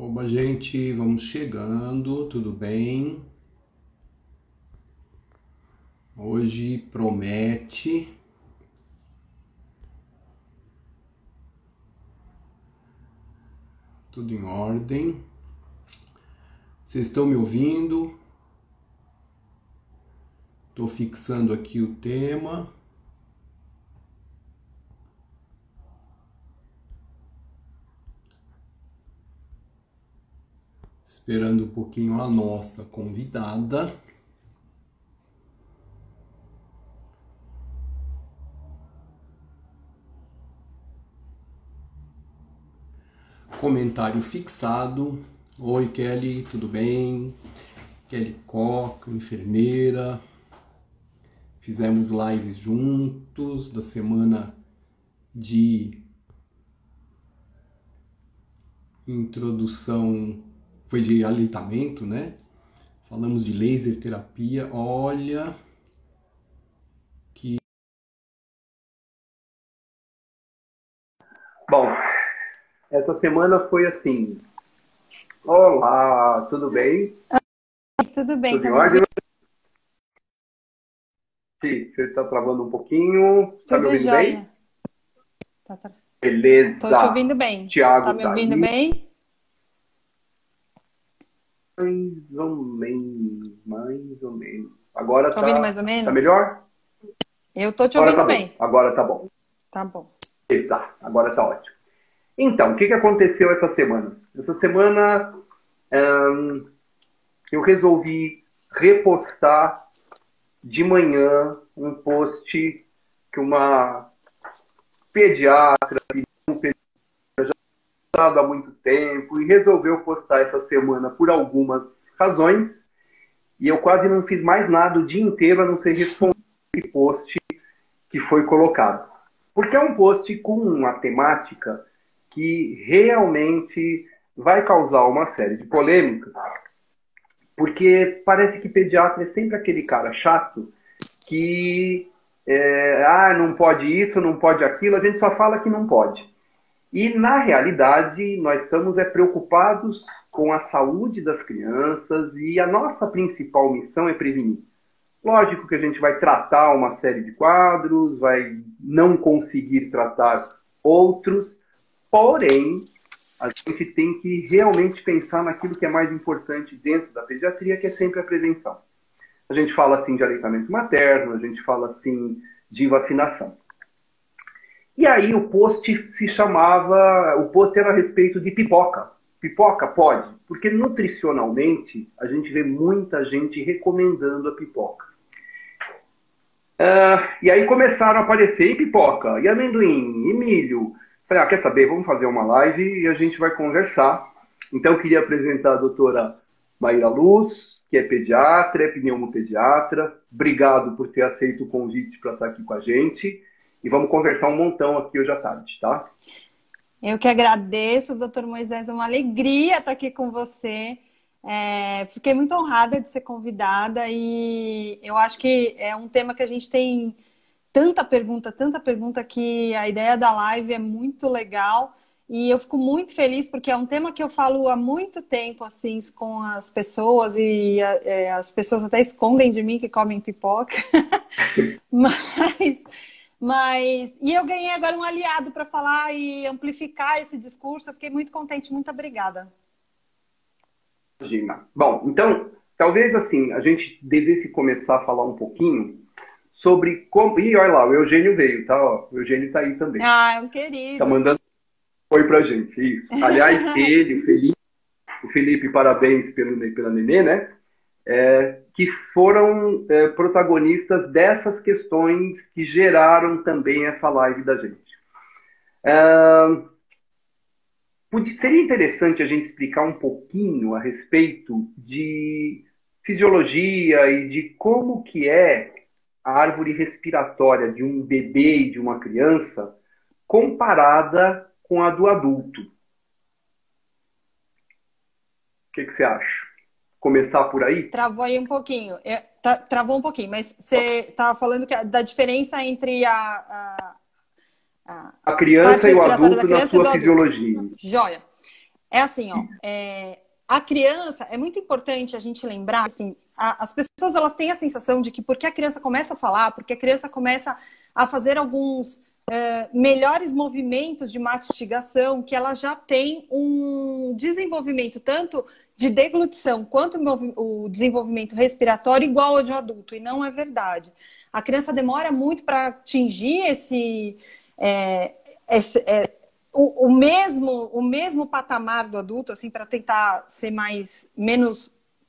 Oba, gente, vamos chegando, tudo bem? Hoje promete. Tudo em ordem. Vocês estão me ouvindo? Estou fixando aqui o tema. Esperando um pouquinho a nossa convidada. Comentário fixado. Oi, Kelly, tudo bem? Kelly Coca, enfermeira. Fizemos lives juntos da semana de introdução, foi de aleitamento, né? Falamos de laser terapia. Olha que... Bom, essa semana foi assim. Olá, tudo bem? Tudo bem, tudo em ordem? Sim, você está travando um pouquinho. Está me ouvindo bem? Beleza. Tô te ouvindo bem. Thiago, tá me ouvindo bem? Mais ou menos. Agora Tô ouvindo mais ou menos? Tá melhor? Eu tô te ouvindo bem. Agora tá bom. Tá bom. Tá, agora tá ótimo. Então, o que aconteceu essa semana? Essa semana eu resolvi repostar de manhã um post que uma pediatra, há muito tempo, e resolveu postar essa semana por algumas razões, e eu quase não fiz mais nada o dia inteiro a não ser responder esse post que foi colocado. Porque é um post com uma temática que realmente vai causar uma série de polêmicas, porque parece que pediatra é sempre aquele cara chato que não pode isso, não pode aquilo, a gente só fala que não pode. E, na realidade, nós estamos preocupados com a saúde das crianças e a nossa principal missão é prevenir. Lógico que a gente vai tratar uma série de quadros, vai não conseguir tratar outros, porém, a gente tem que realmente pensar naquilo que é mais importante dentro da pediatria, que é sempre a prevenção. A gente fala assim de aleitamento materno, a gente fala assim de vacinação. E aí o post era a respeito de pipoca. Pipoca pode, porque nutricionalmente a gente vê muita gente recomendando a pipoca. E aí começaram a aparecer e pipoca, e amendoim, e milho. Falei, quer saber, vamos fazer uma live e a gente vai conversar. Então eu queria apresentar a doutora Maíra Luz, que é pediatra, é pneumopediatra. Obrigado por ter aceito o convite para estar aqui com a gente. E vamos conversar um montão aqui hoje à tarde, tá? Eu que agradeço, doutor Moisés. É uma alegria estar aqui com você. Fiquei muito honrada de ser convidada e eu acho que é um tema que a gente tem tanta pergunta que a ideia da live é muito legal. E eu fico muito feliz porque é um tema que eu falo há muito tempo assim com as pessoas e as pessoas até escondem de mim que comem pipoca. E eu ganhei agora um aliado para falar e amplificar esse discurso. Eu fiquei muito contente. Muito obrigada. Imagina. Bom, então, talvez assim, a gente devesse começar a falar um pouquinho sobre como... Ih, olha lá, o Eugênio veio, tá? Ó, o Eugênio tá aí também. É um querido. Tá mandando oi pra gente, isso. Aliás, ele, o Felipe, parabéns pela nenê, né? Que foram protagonistas dessas questões que geraram também essa live da gente. Seria interessante a gente explicar um pouquinho a respeito de fisiologia e de como que é a árvore respiratória de um bebê e de uma criança comparada com a do adulto. O que você acha? Começar por aí? Travou aí um pouquinho. Travou um pouquinho, mas você estava falando da diferença entre a criança e o adulto na sua fisiologia. Joia. É assim, ó, a criança, é muito importante a gente lembrar, assim, as pessoas elas têm a sensação de que porque a criança começa a falar, porque a criança começa a fazer alguns melhores movimentos de mastigação, que ela já tem um desenvolvimento tanto de deglutição quanto o desenvolvimento respiratório igual ao de um adulto, e não é verdade. A criança demora muito para atingir o mesmo patamar do adulto, assim, para tentar ser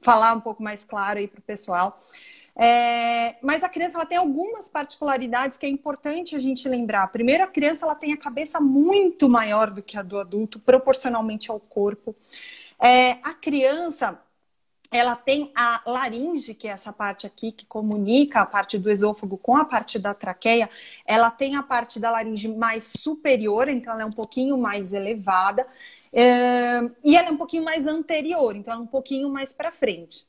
falar um pouco mais claro aí para o pessoal. Mas a criança ela tem algumas particularidades que é importante a gente lembrar. Primeiro, a criança ela tem a cabeça muito maior do que a do adulto, proporcionalmente ao corpo. A criança ela tem a laringe, que é essa parte aqui que comunica a parte do esôfago com a parte da traqueia. Ela tem a parte da laringe mais superior, então ela é um pouquinho mais elevada. E ela é um pouquinho mais anterior, então ela é um pouquinho mais para frente.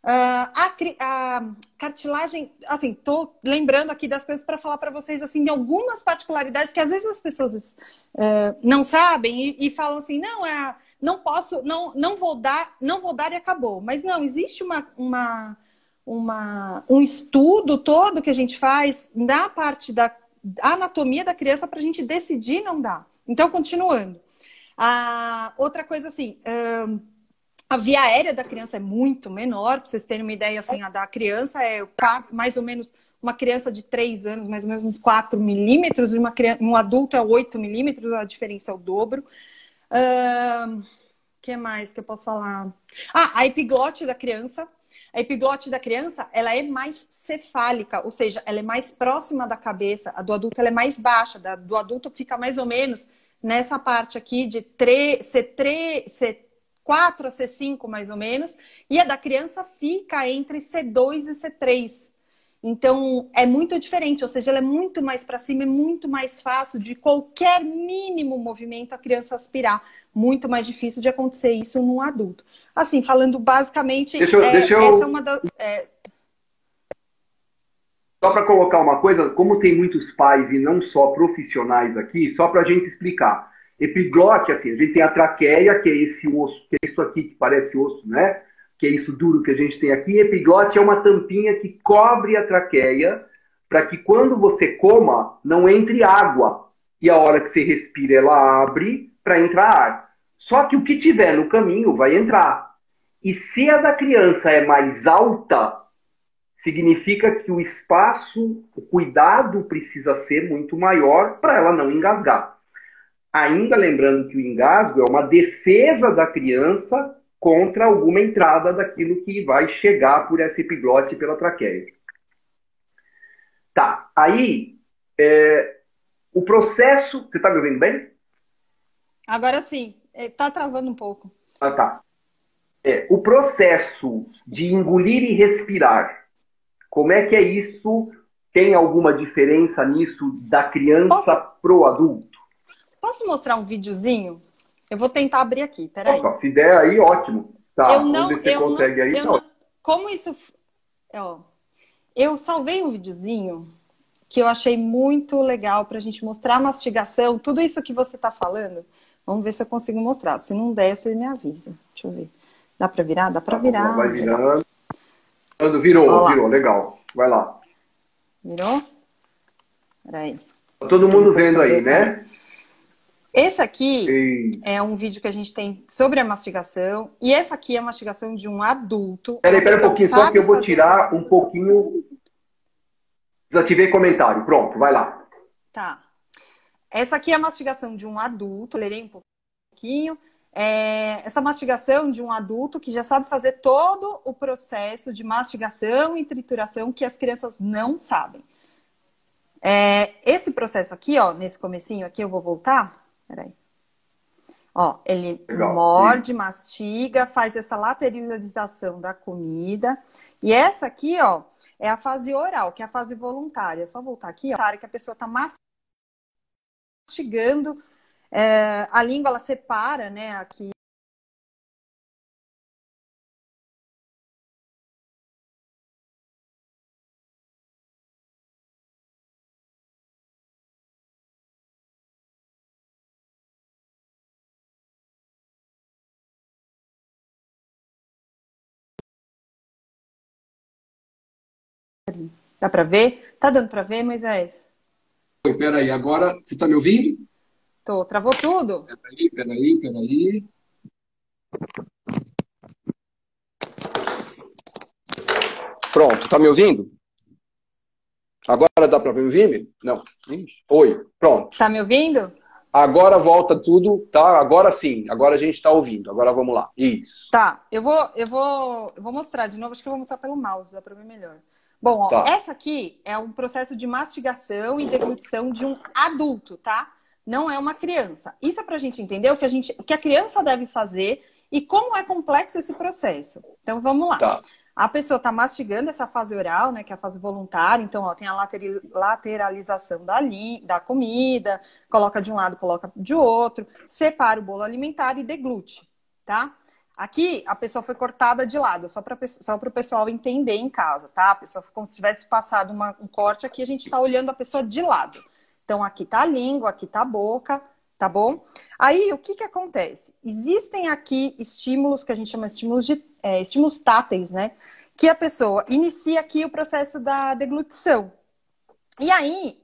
A cartilagem, assim, tô lembrando aqui das coisas para falar para vocês, assim, de algumas particularidades que às vezes as pessoas não sabem e falam assim, não posso, não vou dar e acabou. Mas não, existe um estudo todo que a gente faz na parte da anatomia da criança para a gente decidir não dar. Então, continuando. Outra coisa assim, a via aérea da criança é muito menor, para vocês terem uma ideia, assim, a da criança é mais ou menos, uma criança de 3 anos, mais ou menos uns 4 milímetros, e um adulto é 8 milímetros, a diferença é o dobro. Que mais que eu posso falar? A epiglote da criança. A epiglote da criança, ela é mais cefálica, ou seja, ela é mais próxima da cabeça. A do adulto, ela é mais baixa. Do adulto fica mais ou menos nessa parte aqui de C4 a C5, mais ou menos. E a da criança fica entre C2 e C3. Então, é muito diferente, ou seja, ela é muito mais para cima, é muito mais fácil de qualquer mínimo movimento a criança aspirar. Muito mais difícil de acontecer isso num adulto. Assim, falando basicamente, essa é uma das... Só para colocar uma coisa, como tem muitos pais e não só profissionais aqui, só para a gente explicar. Epiglote, assim, a gente tem a traqueia, que é esse osso, que é isso aqui que parece osso, né? Que é isso duro que a gente tem aqui. Epiglote é uma tampinha que cobre a traqueia para que quando você coma, não entre água. E a hora que você respira, ela abre para entrar ar. Só que o que tiver no caminho vai entrar. E se a da criança é mais alta, significa que o espaço, o cuidado precisa ser muito maior para ela não engasgar. Ainda lembrando que o engasgo é uma defesa da criança contra alguma entrada daquilo que vai chegar por essa epiglote pela traqueia. Tá, aí o processo... Você está me ouvindo bem? Agora sim, está travando um pouco. Ah, tá. O processo de engolir e respirar, como é que é isso? Tem alguma diferença nisso da criança pro adulto? Posso mostrar um videozinho? Eu vou tentar abrir aqui, peraí. Opa, se der aí, ótimo. Tá, vamos ver se você consegue aí. Como isso... eu salvei um videozinho que eu achei muito legal para a gente mostrar a mastigação, tudo isso que você está falando. Vamos ver se eu consigo mostrar. Se não der, você me avisa. Deixa eu ver. Dá para virar? Dá para virar. Vai virando. Virou, legal. Vai lá. Virou? Peraí. Tá todo mundo vendo aí, né? Esse aqui é um vídeo que a gente tem sobre a mastigação. E essa aqui é a mastigação de um adulto. Peraí um pouquinho, só que eu vou tirar um pouquinho. Desativei comentário. Pronto, vai lá. Tá. Essa aqui é a mastigação de um adulto. Lerei um pouquinho. Essa mastigação de um adulto que já sabe fazer todo o processo de mastigação e trituração que as crianças não sabem. Esse processo aqui, ó, nesse comecinho aqui, eu vou voltar. Peraí. Ó, ele morde, mastiga, faz essa lateralização da comida. E essa aqui, ó, é a fase oral, que é a fase voluntária. É só voltar aqui, ó, que a pessoa tá mastigando. A língua, ela separa, né, aqui Dá para ver? Tá dando para ver, Moisés? Peraí, agora você está me ouvindo? Tô. Travou tudo? Peraí. Pronto, tá me ouvindo? Agora dá para me ouvir? Não. Ixi. Oi, pronto. Tá me ouvindo? Agora volta tudo, tá? Agora sim, agora a gente está ouvindo. Agora vamos lá. Isso. Tá, eu vou mostrar de novo, acho que eu vou mostrar pelo mouse, dá para ver melhor. Bom, ó, Tá. essa aqui é um processo de mastigação e deglutição de um adulto, tá? Não é uma criança. Isso é para a gente entender o que a criança deve fazer e como é complexo esse processo. Então, vamos lá. Tá. A pessoa está mastigando essa fase oral, né, que é a fase voluntária. Então, ó, tem a lateralização da comida, coloca de um lado, coloca de outro, separa o bolo alimentar e deglute, tá? Aqui, a pessoa foi cortada de lado, só para o pessoal entender em casa, tá? A pessoa, como se tivesse passado um corte aqui, a gente está olhando a pessoa de lado. Então, aqui tá a língua, aqui tá a boca, tá bom? Aí, o que acontece? Existem aqui estímulos que a gente chama de estímulos táteis, né? Que a pessoa inicia aqui o processo da deglutição. E aí,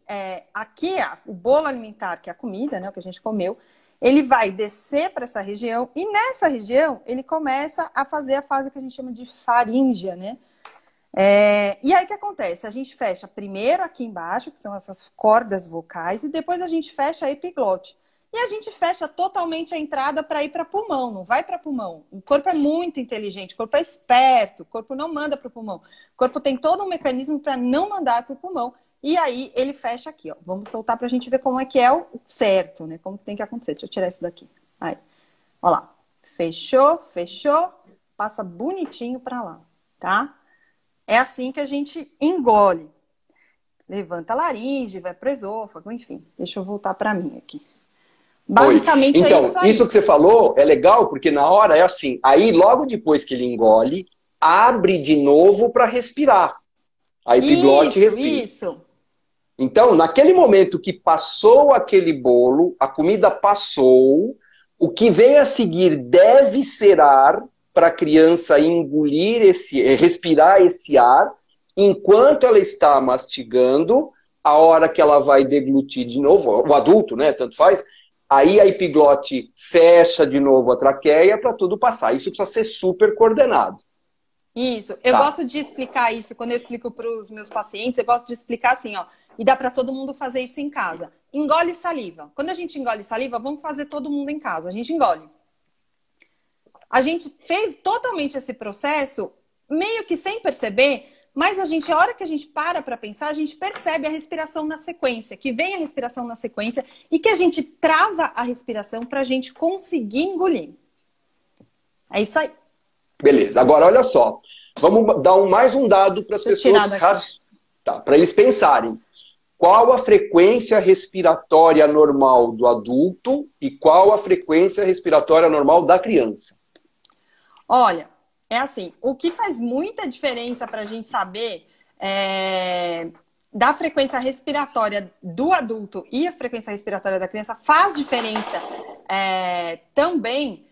aqui, o bolo alimentar, que é a comida, né? O que a gente comeu, ele vai descer para essa região e nessa região ele começa a fazer a fase que a gente chama de faríngea, né? E aí o que acontece? A gente fecha primeiro aqui embaixo, que são essas cordas vocais, e depois a gente fecha a epiglote. E a gente fecha totalmente a entrada para ir para pulmão, não vai para pulmão. O corpo é muito inteligente, o corpo é esperto, o corpo não manda para o pulmão. O corpo tem todo um mecanismo para não mandar para o pulmão. E aí ele fecha aqui, ó. Vamos soltar para a gente ver como é que é o certo, né? Como que tem que acontecer. Deixa eu tirar isso daqui. Aí, ó lá. Fechou, passa bonitinho para lá, tá? É assim que a gente engole. Levanta a laringe, vai pro esôfago, enfim. Deixa eu voltar para mim aqui. Basicamente então, é isso aí. Isso que você falou é legal, porque na hora é assim. Aí, logo depois que ele engole, abre de novo para respirar. A epiglote respira. Isso. Então, naquele momento que passou aquele bolo, a comida passou, o que vem a seguir deve ser ar para a criança engolir respirar esse ar, enquanto ela está mastigando, a hora que ela vai deglutir de novo, o adulto, né, tanto faz, aí a epiglote fecha de novo a traqueia para tudo passar. Isso precisa ser super coordenado. Isso. Eu gosto de explicar isso quando eu explico para os meus pacientes. Eu gosto de explicar assim, ó. E dá para todo mundo fazer isso em casa. Engole saliva. Quando a gente engole saliva, vamos fazer todo mundo em casa. A gente engole. A gente fez totalmente esse processo, meio que sem perceber, mas a hora que a gente para pensar, a gente percebe a respiração na sequência, que vem a respiração na sequência e que a gente trava a respiração para a gente conseguir engolir. É isso aí. Beleza. Agora, olha só. Vamos dar mais um dado para as pessoas, para eles pensarem. Qual a frequência respiratória normal do adulto e qual a frequência respiratória normal da criança? Olha, é assim, o que faz muita diferença para a gente saber da frequência respiratória do adulto e a frequência respiratória da criança faz diferença também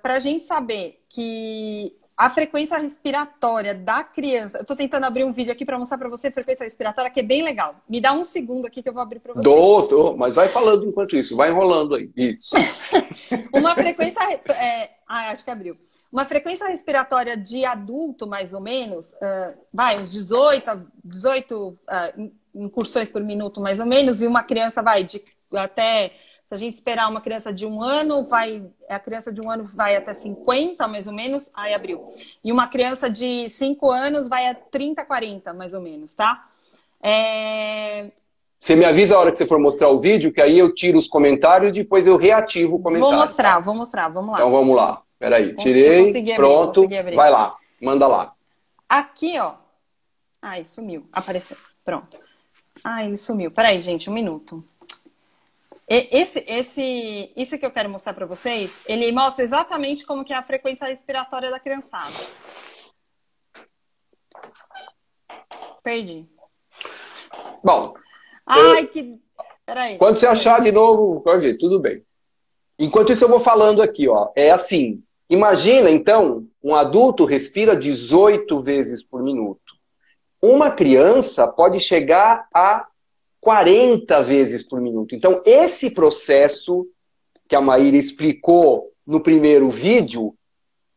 para a gente saber que a frequência respiratória da criança... Eu tô tentando abrir um vídeo aqui para mostrar para você a frequência respiratória, que é bem legal. Me dá um segundo aqui que eu vou abrir para você. Mas vai falando enquanto isso. Vai enrolando aí. Isso. Uma frequência... acho que abriu. Uma frequência respiratória de adulto, mais ou menos, uns 18 incursões por minuto, mais ou menos, e uma criança até... Se a gente esperar uma criança de 1 ano, a criança de 1 ano vai até 50, mais ou menos, aí abriu. E uma criança de 5 anos vai a 30, 40, mais ou menos, tá? Você me avisa a hora que você for mostrar o vídeo, que aí eu tiro os comentários e depois eu reativo o comentário. Vou mostrar, vamos lá. Então vamos lá. Peraí, tirei, pronto, vai lá, manda lá. Aqui, ó. Ai, sumiu, apareceu, pronto. Ele sumiu. Peraí, gente, um minuto. Esse que eu quero mostrar para vocês, ele mostra exatamente como que é a frequência respiratória da criançada. Perdi. Bom. Peraí. Quando você achar de novo, vai ver, tudo bem. Enquanto isso eu vou falando aqui, ó. É assim, imagina então, um adulto respira 18 vezes por minuto. uma criança pode chegar a 40 vezes por minuto. Então, esse processo que a Maíra explicou no primeiro vídeo,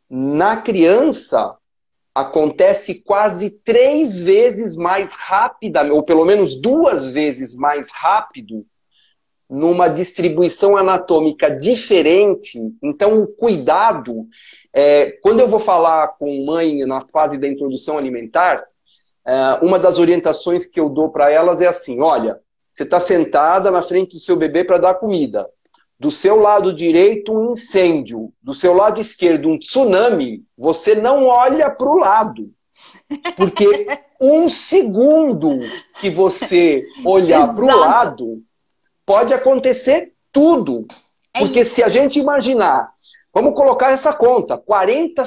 na criança acontece quase 3 vezes mais rápida, ou pelo menos 2 vezes mais rápido, numa distribuição anatômica diferente. Então, o cuidado, quando eu vou falar com mãe na fase da introdução alimentar, uma das orientações que eu dou para elas é assim, olha, você está sentada na frente do seu bebê para dar comida. Do seu lado direito, um incêndio. Do seu lado esquerdo, um tsunami. Você não olha para o lado. Porque um segundo que você olhar para o lado, pode acontecer tudo. Porque se a gente imaginar, vamos colocar essa conta, 40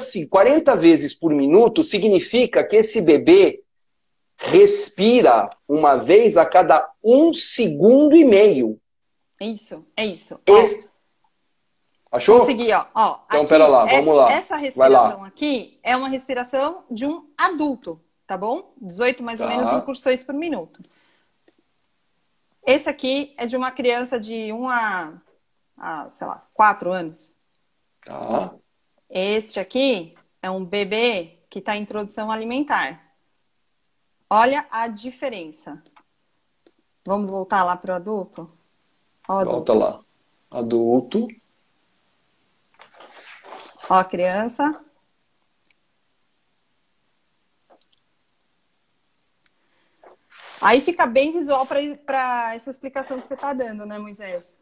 vezes por minuto significa que esse bebê respira uma vez a cada 1,5 segundo. Isso, é isso. Achou? Consegui, ó. Então, aqui, pera lá, vamos lá. Essa respiração aqui é uma respiração de um adulto, tá bom? 18 mais ou menos incursões por minuto. Esse aqui é de uma criança de 1 a sei lá, 4 anos. Tá. Este aqui é um bebê que está em introdução alimentar. Olha a diferença. Vamos voltar lá para o adulto? Volta lá. Adulto. Ó a criança. Aí fica bem visual para essa explicação que você está dando, né, Moisés?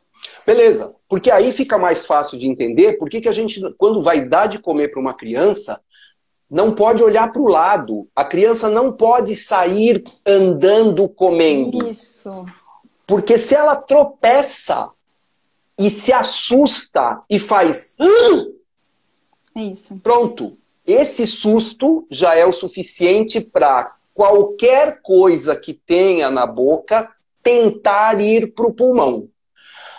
Beleza. Porque aí fica mais fácil de entender por que a gente, quando vai dar de comer para uma criança, não pode olhar para o lado. A criança não pode sair andando comendo. Isso. Porque se ela tropeça e se assusta e faz... Isso. Pronto. Esse susto já é o suficiente para qualquer coisa que tenha na boca tentar ir para o pulmão.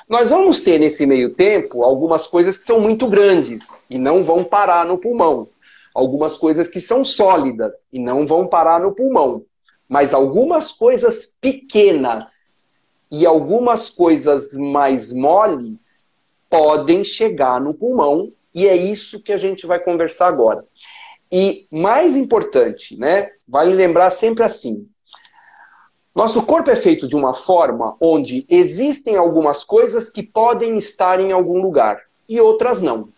Nós vamos ter nesse meio tempo algumas coisas que são muito grandes e não vão parar no pulmão. Algumas coisas que são sólidas e não vão parar no pulmão. Mas algumas coisas pequenas e algumas coisas mais moles podem chegar no pulmão, e é isso que a gente vai conversar agora. E mais importante, né? Vale lembrar sempre assim. Nosso corpo é feito de uma forma onde existem algumas coisas que podem estar em algum lugar e outras não.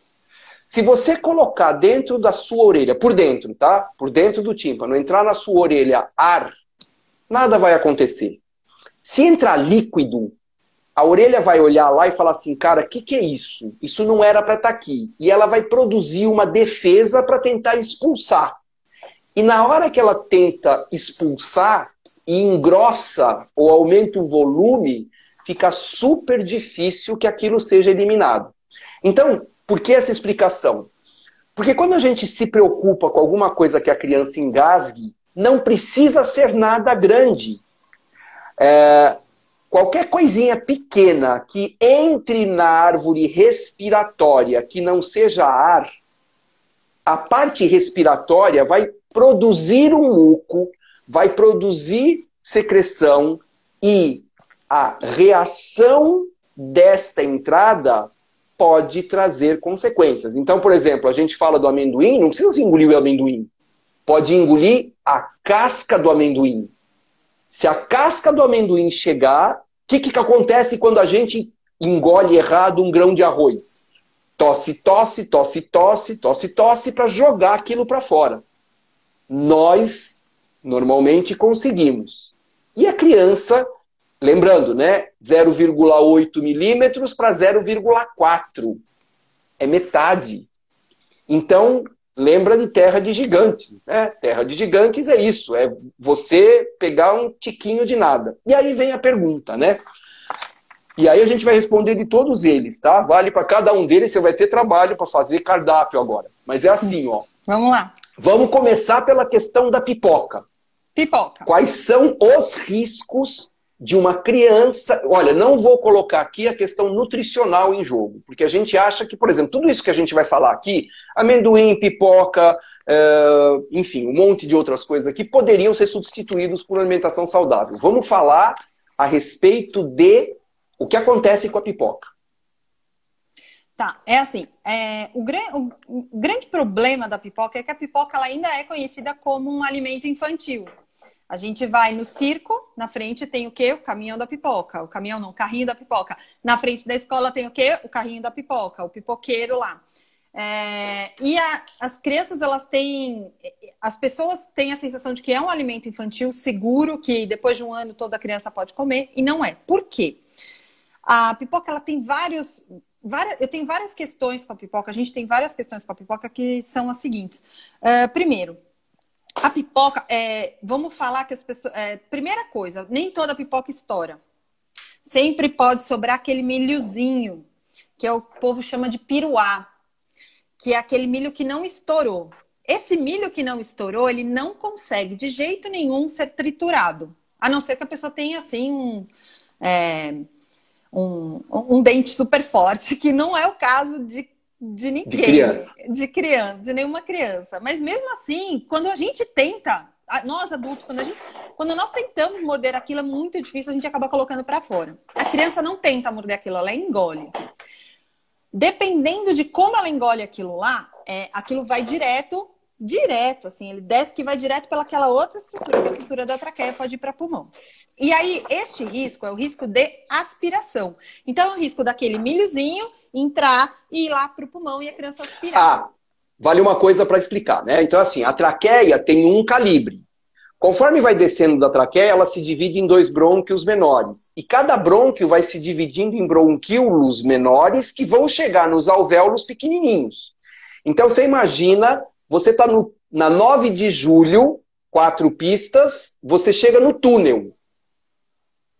Se você colocar dentro da sua orelha, por dentro, tá? Por dentro do tímpano, entrar na sua orelha ar, nada vai acontecer. Se entrar líquido, a orelha vai olhar lá e falar assim, cara, o que é isso? Isso não era para estar aqui. E ela vai produzir uma defesa para tentar expulsar. E na hora que ela tenta expulsar e engrossa ou aumenta o volume, fica super difícil que aquilo seja eliminado. Então, por que essa explicação? Porque quando a gente se preocupa com alguma coisa que a criança engasgue, não precisa ser nada grande. Qualquer coisinha pequena que entre na árvore respiratória que não seja ar, a parte respiratória vai produzir um muco, vai produzir secreção e a reação desta entrada pode trazer consequências. Então, por exemplo, a gente fala do amendoim, não precisa engolir o amendoim. Pode engolir a casca do amendoim. Se a casca do amendoim chegar, o que acontece quando a gente engole errado um grão de arroz? Tosse, tosse, tosse, tosse, tosse, tosse para jogar aquilo para fora. Nós, normalmente, conseguimos. E a criança, lembrando, né? 0,8 milímetros para 0,4. É metade. Então, lembra de terra de gigantes, né? Terra de gigantes é isso, é você pegar um tiquinho de nada. E aí vem a pergunta, né? E aí a gente vai responder de todos eles, tá? Vale para cada um deles, você vai ter trabalho para fazer cardápio agora. Mas é assim, ó. Vamos lá. Vamos começar pela questão da pipoca. Pipoca. Quais são os riscos de uma criança... Olha, não vou colocar aqui a questão nutricional em jogo, porque a gente acha que, por exemplo, tudo isso que a gente vai falar aqui, amendoim, pipoca, enfim, um monte de outras coisas aqui, poderiam ser substituídos por alimentação saudável. Vamos falar a respeito de o que acontece com a pipoca. Tá, é assim, o grande problema da pipoca é que a pipoca ela ainda é conhecida como um alimento infantil. A gente vai no circo, na frente tem o quê? O caminhão da pipoca. O caminhão não, o carrinho da pipoca. Na frente da escola tem o quê? O carrinho da pipoca, o pipoqueiro lá. As crianças, elas têm... As pessoas têm a sensação de que é um alimento infantil seguro, que depois de um ano toda criança pode comer, e não é. Por quê? A pipoca, ela tem eu tenho várias questões com a pipoca, a gente tem várias questões com a pipoca que são as seguintes. Primeiro, a pipoca, vamos falar que as pessoas... primeira coisa, nem toda pipoca estoura. Sempre pode sobrar aquele milhozinho, que o povo chama de piruá, que é aquele milho que não estourou. Esse milho que não estourou, ele não consegue de jeito nenhum ser triturado. A não ser que a pessoa tenha, assim, um dente super forte, que não é o caso de ninguém, de nenhuma criança. Mas mesmo assim, quando a gente tenta, nós adultos, quando nós tentamos morder aquilo, é muito difícil, a gente acaba colocando para fora. A criança não tenta morder aquilo, ela engole. Dependendo de como ela engole aquilo lá, aquilo vai direto, assim, ele desce que vai direto pelaquela outra estrutura, que a estrutura da traqueia pode ir para pulmão. E aí, este risco é o risco de aspiração. Então, é o risco daquele milhozinho entrar e ir lá para o pulmão e a criança aspirar. Vale uma coisa para explicar, né? Então, assim, a traqueia tem um calibre. Conforme vai descendo da traqueia, ela se divide em 2 brônquios menores. E cada brônquio vai se dividindo em bronquíolos menores que vão chegar nos alvéolos pequenininhos. Então, você imagina, você está na 9 de julho, 4 pistas, você chega no túnel.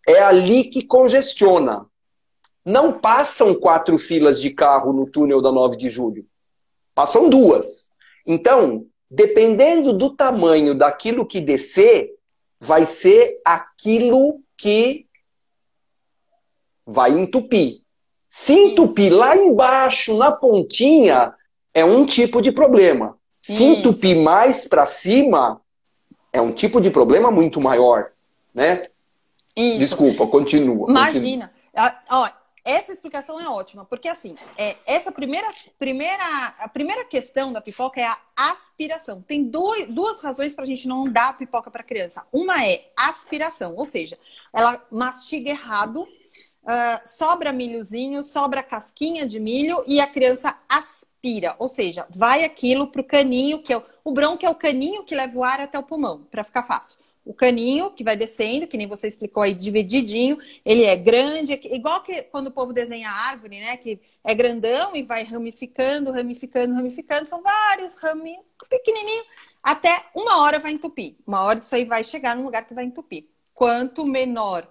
É ali que congestiona. Não passam 4 filas de carro no túnel da 9 de julho. Passam 2. Então, dependendo do tamanho daquilo que descer, vai ser aquilo que vai entupir. Se entupir lá embaixo, na pontinha, é um tipo de problema. Se entupir mais para cima, é um tipo de problema muito maior, né? Isso. Desculpa, continua. Imagina. Ó, essa explicação é ótima, porque assim, a primeira questão da pipoca é a aspiração. Tem duas razões para a gente não dar a pipoca para a criança. Uma é aspiração, ou seja, ela mastiga errado, sobra milhozinho, sobra casquinha de milho e a criança aspira, ou seja, vai aquilo para o caninho, que é o brônquio, é o caninho que leva o ar até o pulmão, para ficar fácil. O caninho que vai descendo, que nem você explicou aí, divididinho, ele é grande, igual que quando o povo desenha a árvore, né? Que é grandão e vai ramificando, são vários raminhos pequenininhos, até uma hora vai entupir. Uma hora isso aí vai chegar num lugar que vai entupir. Quanto menor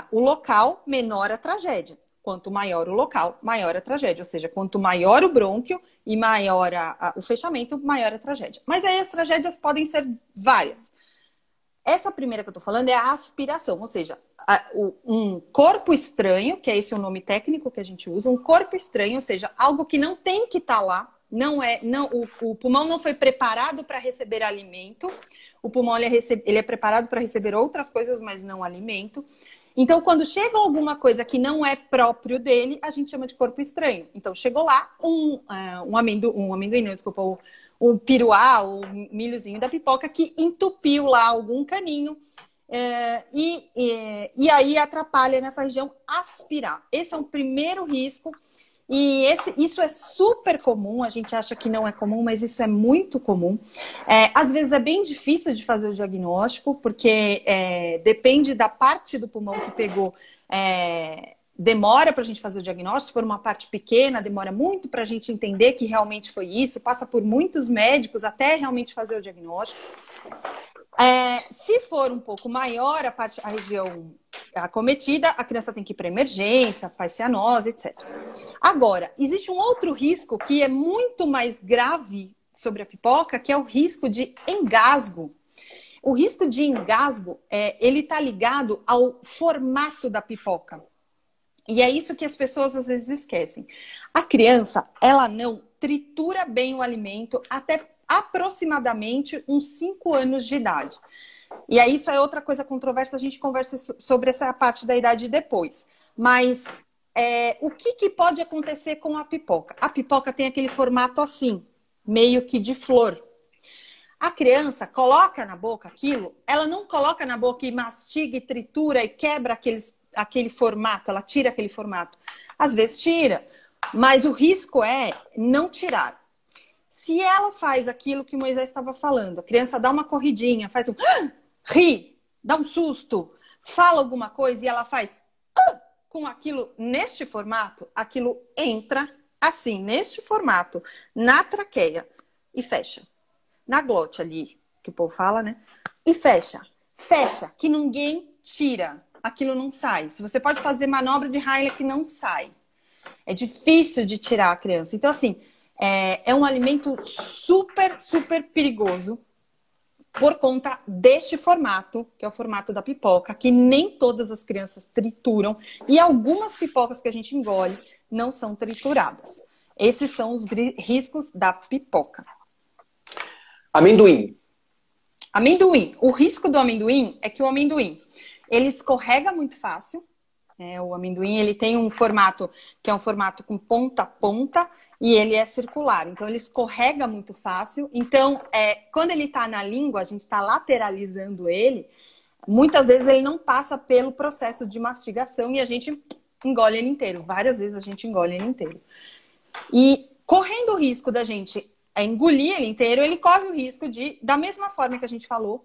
o local, menor a tragédia. Quanto maior o local, maior a tragédia. Ou seja, quanto maior o brônquio e maior o fechamento, maior a tragédia. Mas aí as tragédias podem ser várias. Essa primeira que eu tô falando é a aspiração, ou seja, um corpo estranho, que é esse o nome técnico que a gente usa, um corpo estranho, ou seja, algo que não tem que estar lá, o pulmão não foi preparado para receber alimento, o pulmão ele é preparado para receber outras coisas, mas não alimento. Então, quando chega alguma coisa que não é próprio dele, a gente chama de corpo estranho. Então, chegou lá um amendoim, não, desculpa, o piruá, o milhozinho da pipoca, que entupiu lá algum caninho e aí atrapalha nessa região aspirar. Esse é um primeiro risco e isso é super comum, a gente acha que não é comum, mas isso é muito comum. Às vezes é bem difícil de fazer o diagnóstico, porque depende da parte do pulmão que pegou, demora para a gente fazer o diagnóstico. Se for uma parte pequena, demora muito para a gente entender que realmente foi isso. Passa por muitos médicos até realmente fazer o diagnóstico. Se for um pouco maior a região acometida, a criança tem que ir para emergência, faz cianose, etc. Agora, existe um outro risco que é muito mais grave sobre a pipoca, que é o risco de engasgo. O risco de engasgo, ele está ligado ao formato da pipoca. E é isso que as pessoas às vezes esquecem. A criança, ela não tritura bem o alimento até aproximadamente uns 5 anos de idade. E aí isso é outra coisa controversa, a gente conversa sobre essa parte da idade depois. Mas o que pode acontecer com a pipoca? A pipoca tem aquele formato assim, meio que de flor. A criança coloca na boca aquilo, ela não coloca na boca e mastiga e tritura e quebra aquele formato, ela tira aquele formato. Às vezes tira, mas o risco é não tirar. Se ela faz aquilo que Moisés estava falando, a criança dá uma corridinha, faz um ri, dá um susto, fala alguma coisa e ela faz com aquilo neste formato, aquilo entra assim, neste formato, na traqueia e fecha. Na glote ali, que o povo fala, né? E fecha. Fecha, que ninguém tira. Aquilo não sai. Se você pode fazer manobra de Heimlich que não sai. É difícil de tirar a criança. Então, assim, é um alimento super, super perigoso por conta deste formato, que é o formato da pipoca, que nem todas as crianças trituram. E algumas pipocas que a gente engole não são trituradas. Esses são os riscos da pipoca. Amendoim. Amendoim. O risco do amendoim é que o amendoim, ele escorrega muito fácil. O amendoim, ele tem um formato que é um formato com ponta a ponta e ele é circular. Então, ele escorrega muito fácil. Então, quando ele está na língua, a gente está lateralizando ele, muitas vezes ele não passa pelo processo de mastigação e a gente engole ele inteiro. Várias vezes a gente engole ele inteiro. E correndo o risco da gente engolir ele inteiro, ele corre o risco de, da mesma forma que a gente falou,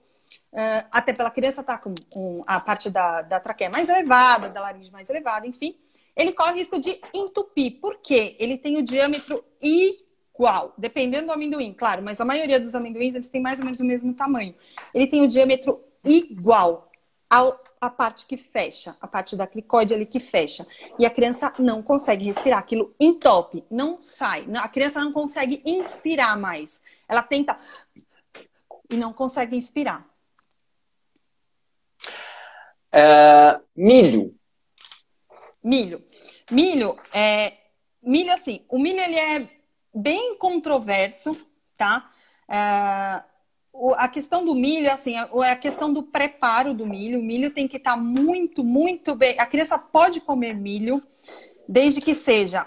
até pela criança estar com a parte da traqueia mais elevada, da laringe mais elevada, enfim, ele corre o risco de entupir. Por quê? Ele tem o diâmetro igual, dependendo do amendoim, claro, mas a maioria dos amendoins, eles têm mais ou menos o mesmo tamanho. Ele tem o diâmetro igual a parte que fecha, a parte da cricoide ali que fecha. E a criança não consegue respirar, aquilo entope, não sai. A criança não consegue inspirar mais. Ela tenta e não consegue inspirar. Milho. Milho, assim, o milho ele é bem controverso, tá? A questão do milho, assim, é a questão do preparo do milho. O milho tem que estar muito, muito bem. A criança pode comer milho, desde que seja,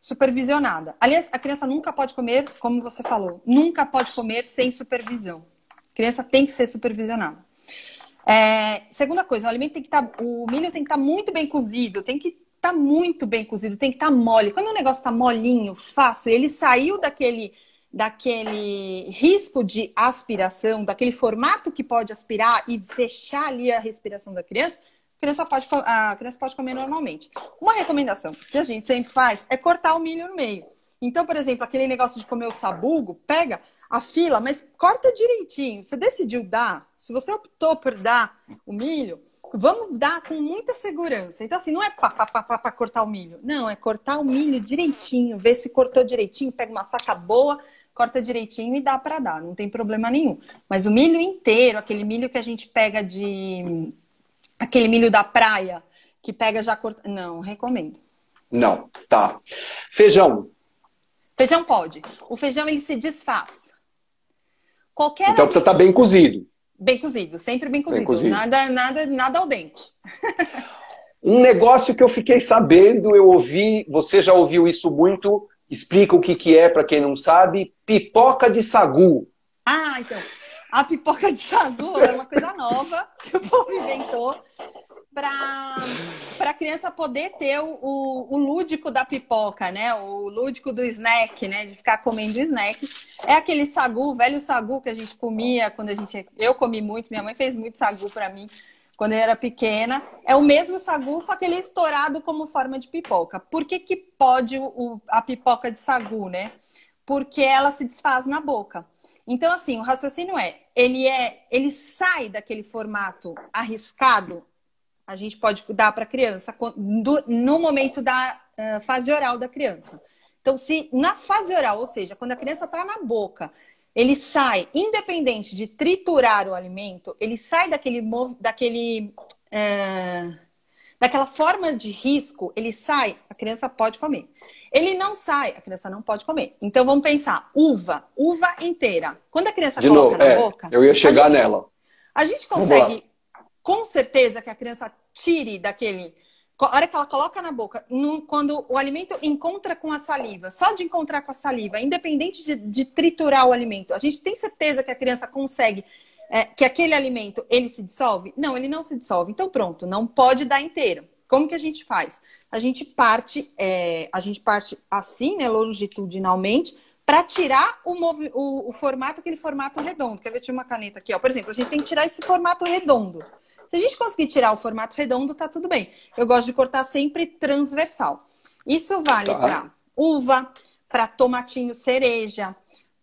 supervisionada. Aliás, a criança nunca pode comer, como você falou, nunca pode comer sem supervisão. A criança tem que ser supervisionada. Segunda coisa, o milho tem que estar muito bem cozido, tem que estar muito bem cozido, tem que estar mole. Quando o negócio está molinho, fácil, ele saiu daquele risco de aspiração, daquele formato que pode aspirar e fechar ali a respiração da criança, a criança pode comer normalmente. Uma recomendação que a gente sempre faz é cortar o milho no meio. Então, por exemplo, aquele negócio de comer o sabugo, pega a fila, mas corta direitinho. Você decidiu dar, se você optou por dar o milho, vamos dar com muita segurança. Então, assim, não é para cortar o milho. Não, é cortar o milho direitinho, ver se cortou direitinho, pega uma faca boa, corta direitinho e dá para dar, não tem problema nenhum. Mas o milho inteiro, aquele milho que a gente pega aquele milho da praia, que pega já cortado, não, recomendo. Não, tá. Feijão. Feijão pode. O feijão, ele se desfaz. Então precisa estar bem cozido. Bem cozido, sempre bem cozido. Nada ao dente. Um negócio que eu fiquei sabendo, eu ouvi, você já ouviu isso muito, explica o que é para quem não sabe, pipoca de sagu. Então, a pipoca de sagu é uma coisa nova que o povo inventou para a criança poder ter o lúdico da pipoca, né? O lúdico do snack, né? De ficar comendo snack. É aquele sagu, o velho sagu que a gente comia quando eu comi muito, minha mãe fez muito sagu para mim quando eu era pequena. É o mesmo sagu, só que ele é estourado como forma de pipoca. Por que pode a pipoca de sagu, né? Porque ela se desfaz na boca. Então, assim, o raciocínio ele sai daquele formato arriscado. A gente pode dar para a criança no momento da fase oral da criança. Então, se na fase oral, ou seja, quando a criança está na boca, ele sai, independente de triturar o alimento, ele sai daquela forma de risco, ele sai, a criança pode comer. Ele não sai, a criança não pode comer. Então vamos pensar, uva inteira. Quando a criança coloca na boca... Eu ia chegar nela. A gente consegue, com certeza, que a criança tire daquele... A hora que ela coloca na boca, quando o alimento encontra com a saliva, só de encontrar com a saliva, independente de triturar o alimento, a gente tem certeza que a criança consegue, que aquele alimento, ele se dissolve? Não, ele não se dissolve. Então pronto, não pode dar inteiro. Como que a gente faz? A gente parte assim, né, longitudinalmente, para tirar o formato, aquele formato redondo. Quer ver? Tinha uma caneta aqui, ó. Por exemplo, a gente tem que tirar esse formato redondo. Se a gente conseguir tirar o formato redondo, tá tudo bem. Eu gosto de cortar sempre transversal. Isso vale para uva, para tomatinho cereja,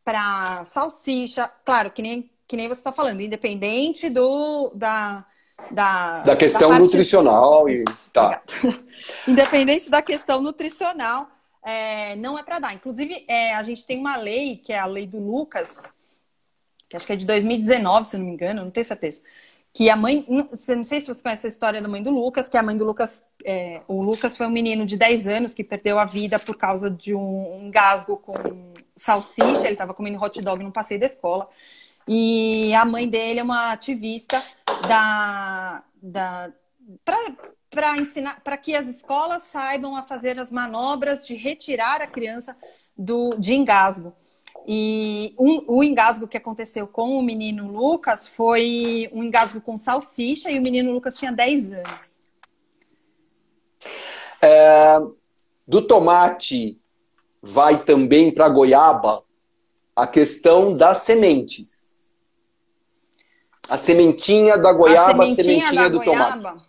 para salsicha. Claro, que nem você está falando, independente da questão nutricional. Isso, tá. Independente da questão nutricional, não é para dar. Inclusive, a gente tem uma lei, que é a lei do Lucas, que acho que é de 2019, se eu não me engano, não tenho certeza. Que a mãe, não sei se você conhece a história da mãe do Lucas, que a mãe do Lucas, o Lucas foi um menino de 10 anos que perdeu a vida por causa de um engasgo com salsicha, ele estava comendo hot dog no passeio da escola, e a mãe dele é uma ativista para ensinar, para que as escolas saibam a fazer as manobras de retirar a criança de engasgo. E o engasgo que aconteceu com o menino Lucas foi um engasgo com salsicha e o menino Lucas tinha 10 anos. Do tomate vai também para a goiaba a questão das sementes. A sementinha da goiaba, a sementinha do tomate.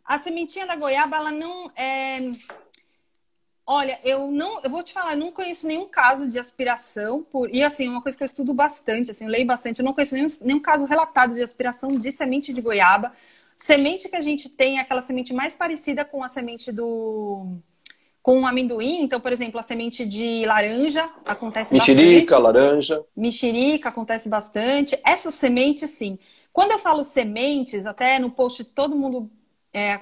A sementinha da goiaba, ela não é... Olha, eu vou te falar, eu não conheço nenhum caso de aspiração e assim, é uma coisa que eu estudo bastante, assim, eu leio bastante, eu não conheço nenhum caso relatado de aspiração de semente de goiaba. Semente que a gente tem é aquela semente mais parecida com a semente com o amendoim. Então, por exemplo, a semente de laranja acontece bastante. Mexerica, laranja. Mexerica acontece bastante. Essas sementes, sim. Quando eu falo sementes, até no post todo mundo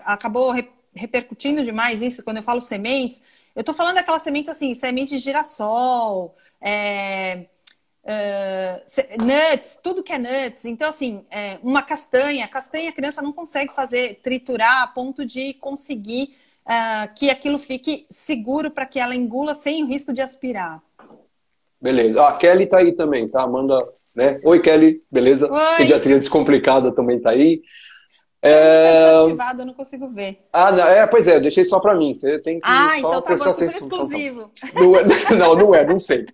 acabou repercutindo demais isso, quando eu falo sementes, eu tô falando daquela semente assim, semente de girassol, nuts, tudo que é nuts. Então, assim, uma castanha a criança não consegue triturar a ponto de conseguir que aquilo fique seguro para que ela engula sem o risco de aspirar. Beleza. A Kelly tá aí também, tá? Manda, né? Oi, Kelly, beleza? Oi. Pediatria Descomplicada também tá aí. Desativado, eu não consigo ver. Pois é, eu deixei só pra mim. Você tem que só então tá bom, prestar super atenção. exclusivo. Não sei.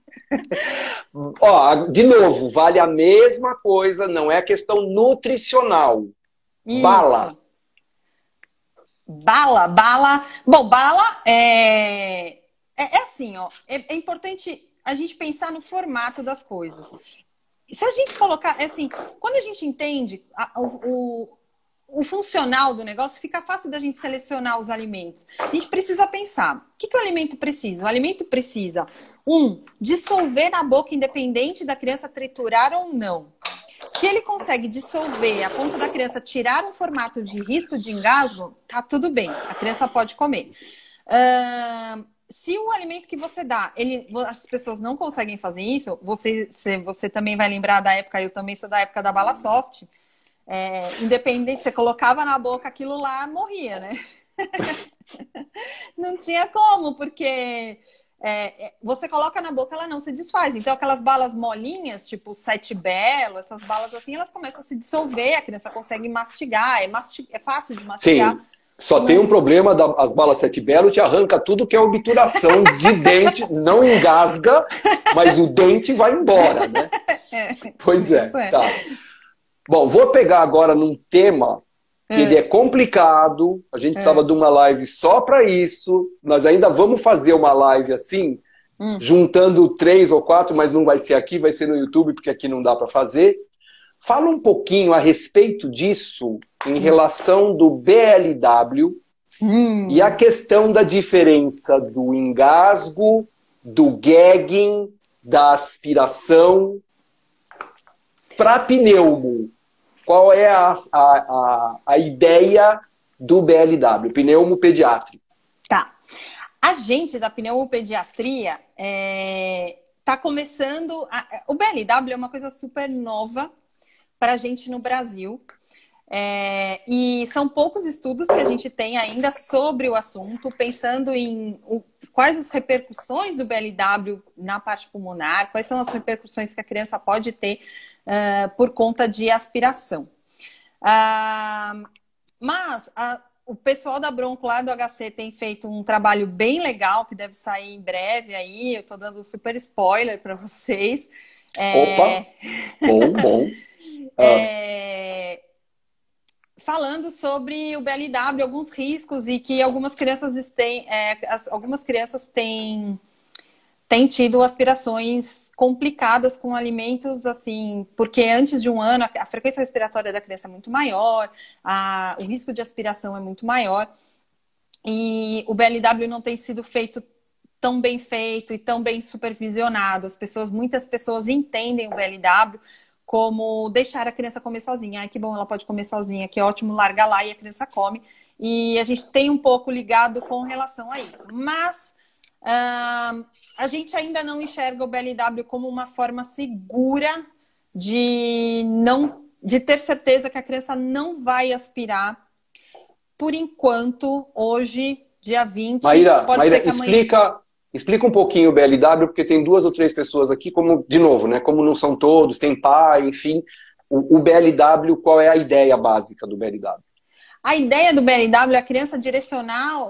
Ó, de novo, vale a mesma coisa, não é questão nutricional. Isso. Bala. Bom, bala é assim, ó. É importante a gente pensar no formato das coisas. Se a gente colocar, assim, quando a gente entende o funcional do negócio, fica fácil da gente selecionar os alimentos. A gente precisa pensar, o que o alimento precisa? O alimento precisa, dissolver na boca, independente da criança triturar ou não. Se ele consegue dissolver a ponto da criança tirar um formato de risco de engasgo, tá tudo bem, a criança pode comer. Se o alimento que você dá, as pessoas não conseguem fazer isso, você também vai lembrar da época, eu também sou da época da bala soft, independente, você colocava na boca, aquilo lá morria, né? Não tinha como, porque você coloca na boca, ela não se desfaz. Então, aquelas balas molinhas, tipo Sete Belo, essas balas assim, elas começam a se dissolver, a criança consegue mastigar, é fácil de mastigar. Sim. Só tem um problema, as balas Sete Belo te arranca tudo que é obturação de dente, não engasga, mas o dente vai embora, né? Pois é, tá. Bom, vou pegar agora num tema que ele é complicado, a gente precisava de uma live só para isso, nós ainda vamos fazer uma live assim, juntando 3 ou 4, mas não vai ser aqui, vai ser no YouTube, porque aqui não dá para fazer. Fala um pouquinho a respeito disso em relação do BLW e a questão da diferença do engasgo, do gagging, da aspiração para pneumo, qual é a ideia do BLW, pneumo pediátrico? Tá. A gente da pneumopediatria está começando... O BLW é uma coisa super nova para a gente no Brasil. E são poucos estudos que a gente tem ainda sobre o assunto, pensando em quais as repercussões do BLW na parte pulmonar, quais são as repercussões que a criança pode ter por conta de aspiração. Mas o pessoal da Bronco lá do HC tem feito um trabalho bem legal, que deve sair em breve aí, eu estou dando um super spoiler para vocês. Opa! Bom. Falando sobre o BLW, alguns riscos e que algumas crianças têm tido aspirações complicadas com alimentos, assim, porque antes de um ano a frequência respiratória da criança é muito maior, o risco de aspiração é muito maior, e o BLW não tem sido tão bem feito e tão bem supervisionado. Muitas pessoas entendem o BLW como deixar a criança comer sozinha. Ai, que bom, ela pode comer sozinha, que ótimo, larga lá e a criança come. E a gente tem um pouco ligado com relação a isso. Mas a gente ainda não enxerga o BLW como uma forma segura de ter certeza que a criança não vai aspirar. Por enquanto, hoje, dia 20, Maíra, ser que amanhã... Explica um pouquinho o BLW, porque tem 2 ou 3 pessoas aqui, de novo, né? Como não são todos, tem pai, enfim. O BLW, qual é a ideia básica do BLW? A ideia do BLW é a criança direcionar,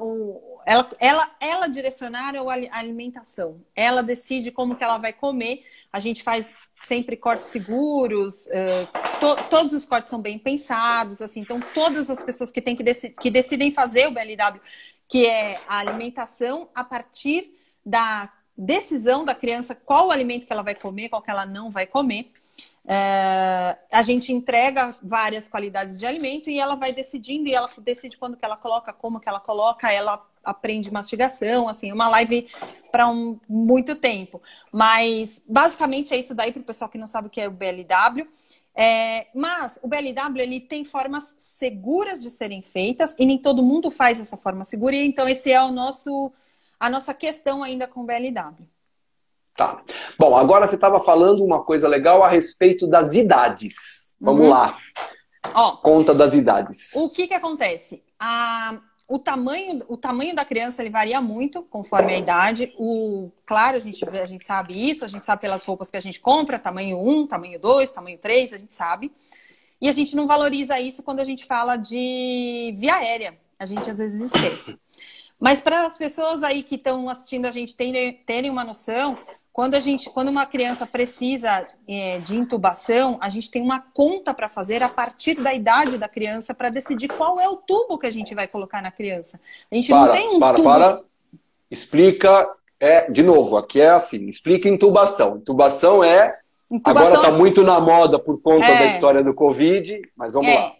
ela direcionar a alimentação. Ela decide como que ela vai comer. A gente faz sempre cortes seguros, todos os cortes são bem pensados, assim. Então, todas as pessoas que decidem fazer o BLW, que é a alimentação a partir da decisão da criança qual o alimento que ela vai comer, qual que ela não vai comer. A gente entrega várias qualidades de alimento e ela vai decidindo, e ela decide quando que ela coloca, como que ela coloca, ela aprende mastigação, assim, uma live para muito tempo. Mas, basicamente, é isso daí para o pessoal que não sabe o que é o BLW. Mas o BLW, ele tem formas seguras de serem feitas e nem todo mundo faz essa forma segura, e então esse é a nossa questão ainda com o BLW. Tá. Bom, agora você estava falando uma coisa legal a respeito das idades. Vamos lá. Conta das idades. O que acontece? O tamanho da criança, ele varia muito conforme a idade. Claro, a gente sabe isso, a gente sabe pelas roupas que a gente compra, tamanho 1, tamanho 2, tamanho 3, a gente sabe. E a gente não valoriza isso quando a gente fala de via aérea. A gente às vezes esquece. Mas para as pessoas aí que estão assistindo a gente terem uma noção, quando uma criança precisa de intubação, a gente tem uma conta para fazer a partir da idade da criança para decidir qual é o tubo que a gente vai colocar na criança. A gente não tem um tubo... Explica, de novo, aqui é assim, explica intubação. Intubação agora está muito na moda por conta da história do Covid, mas vamos lá.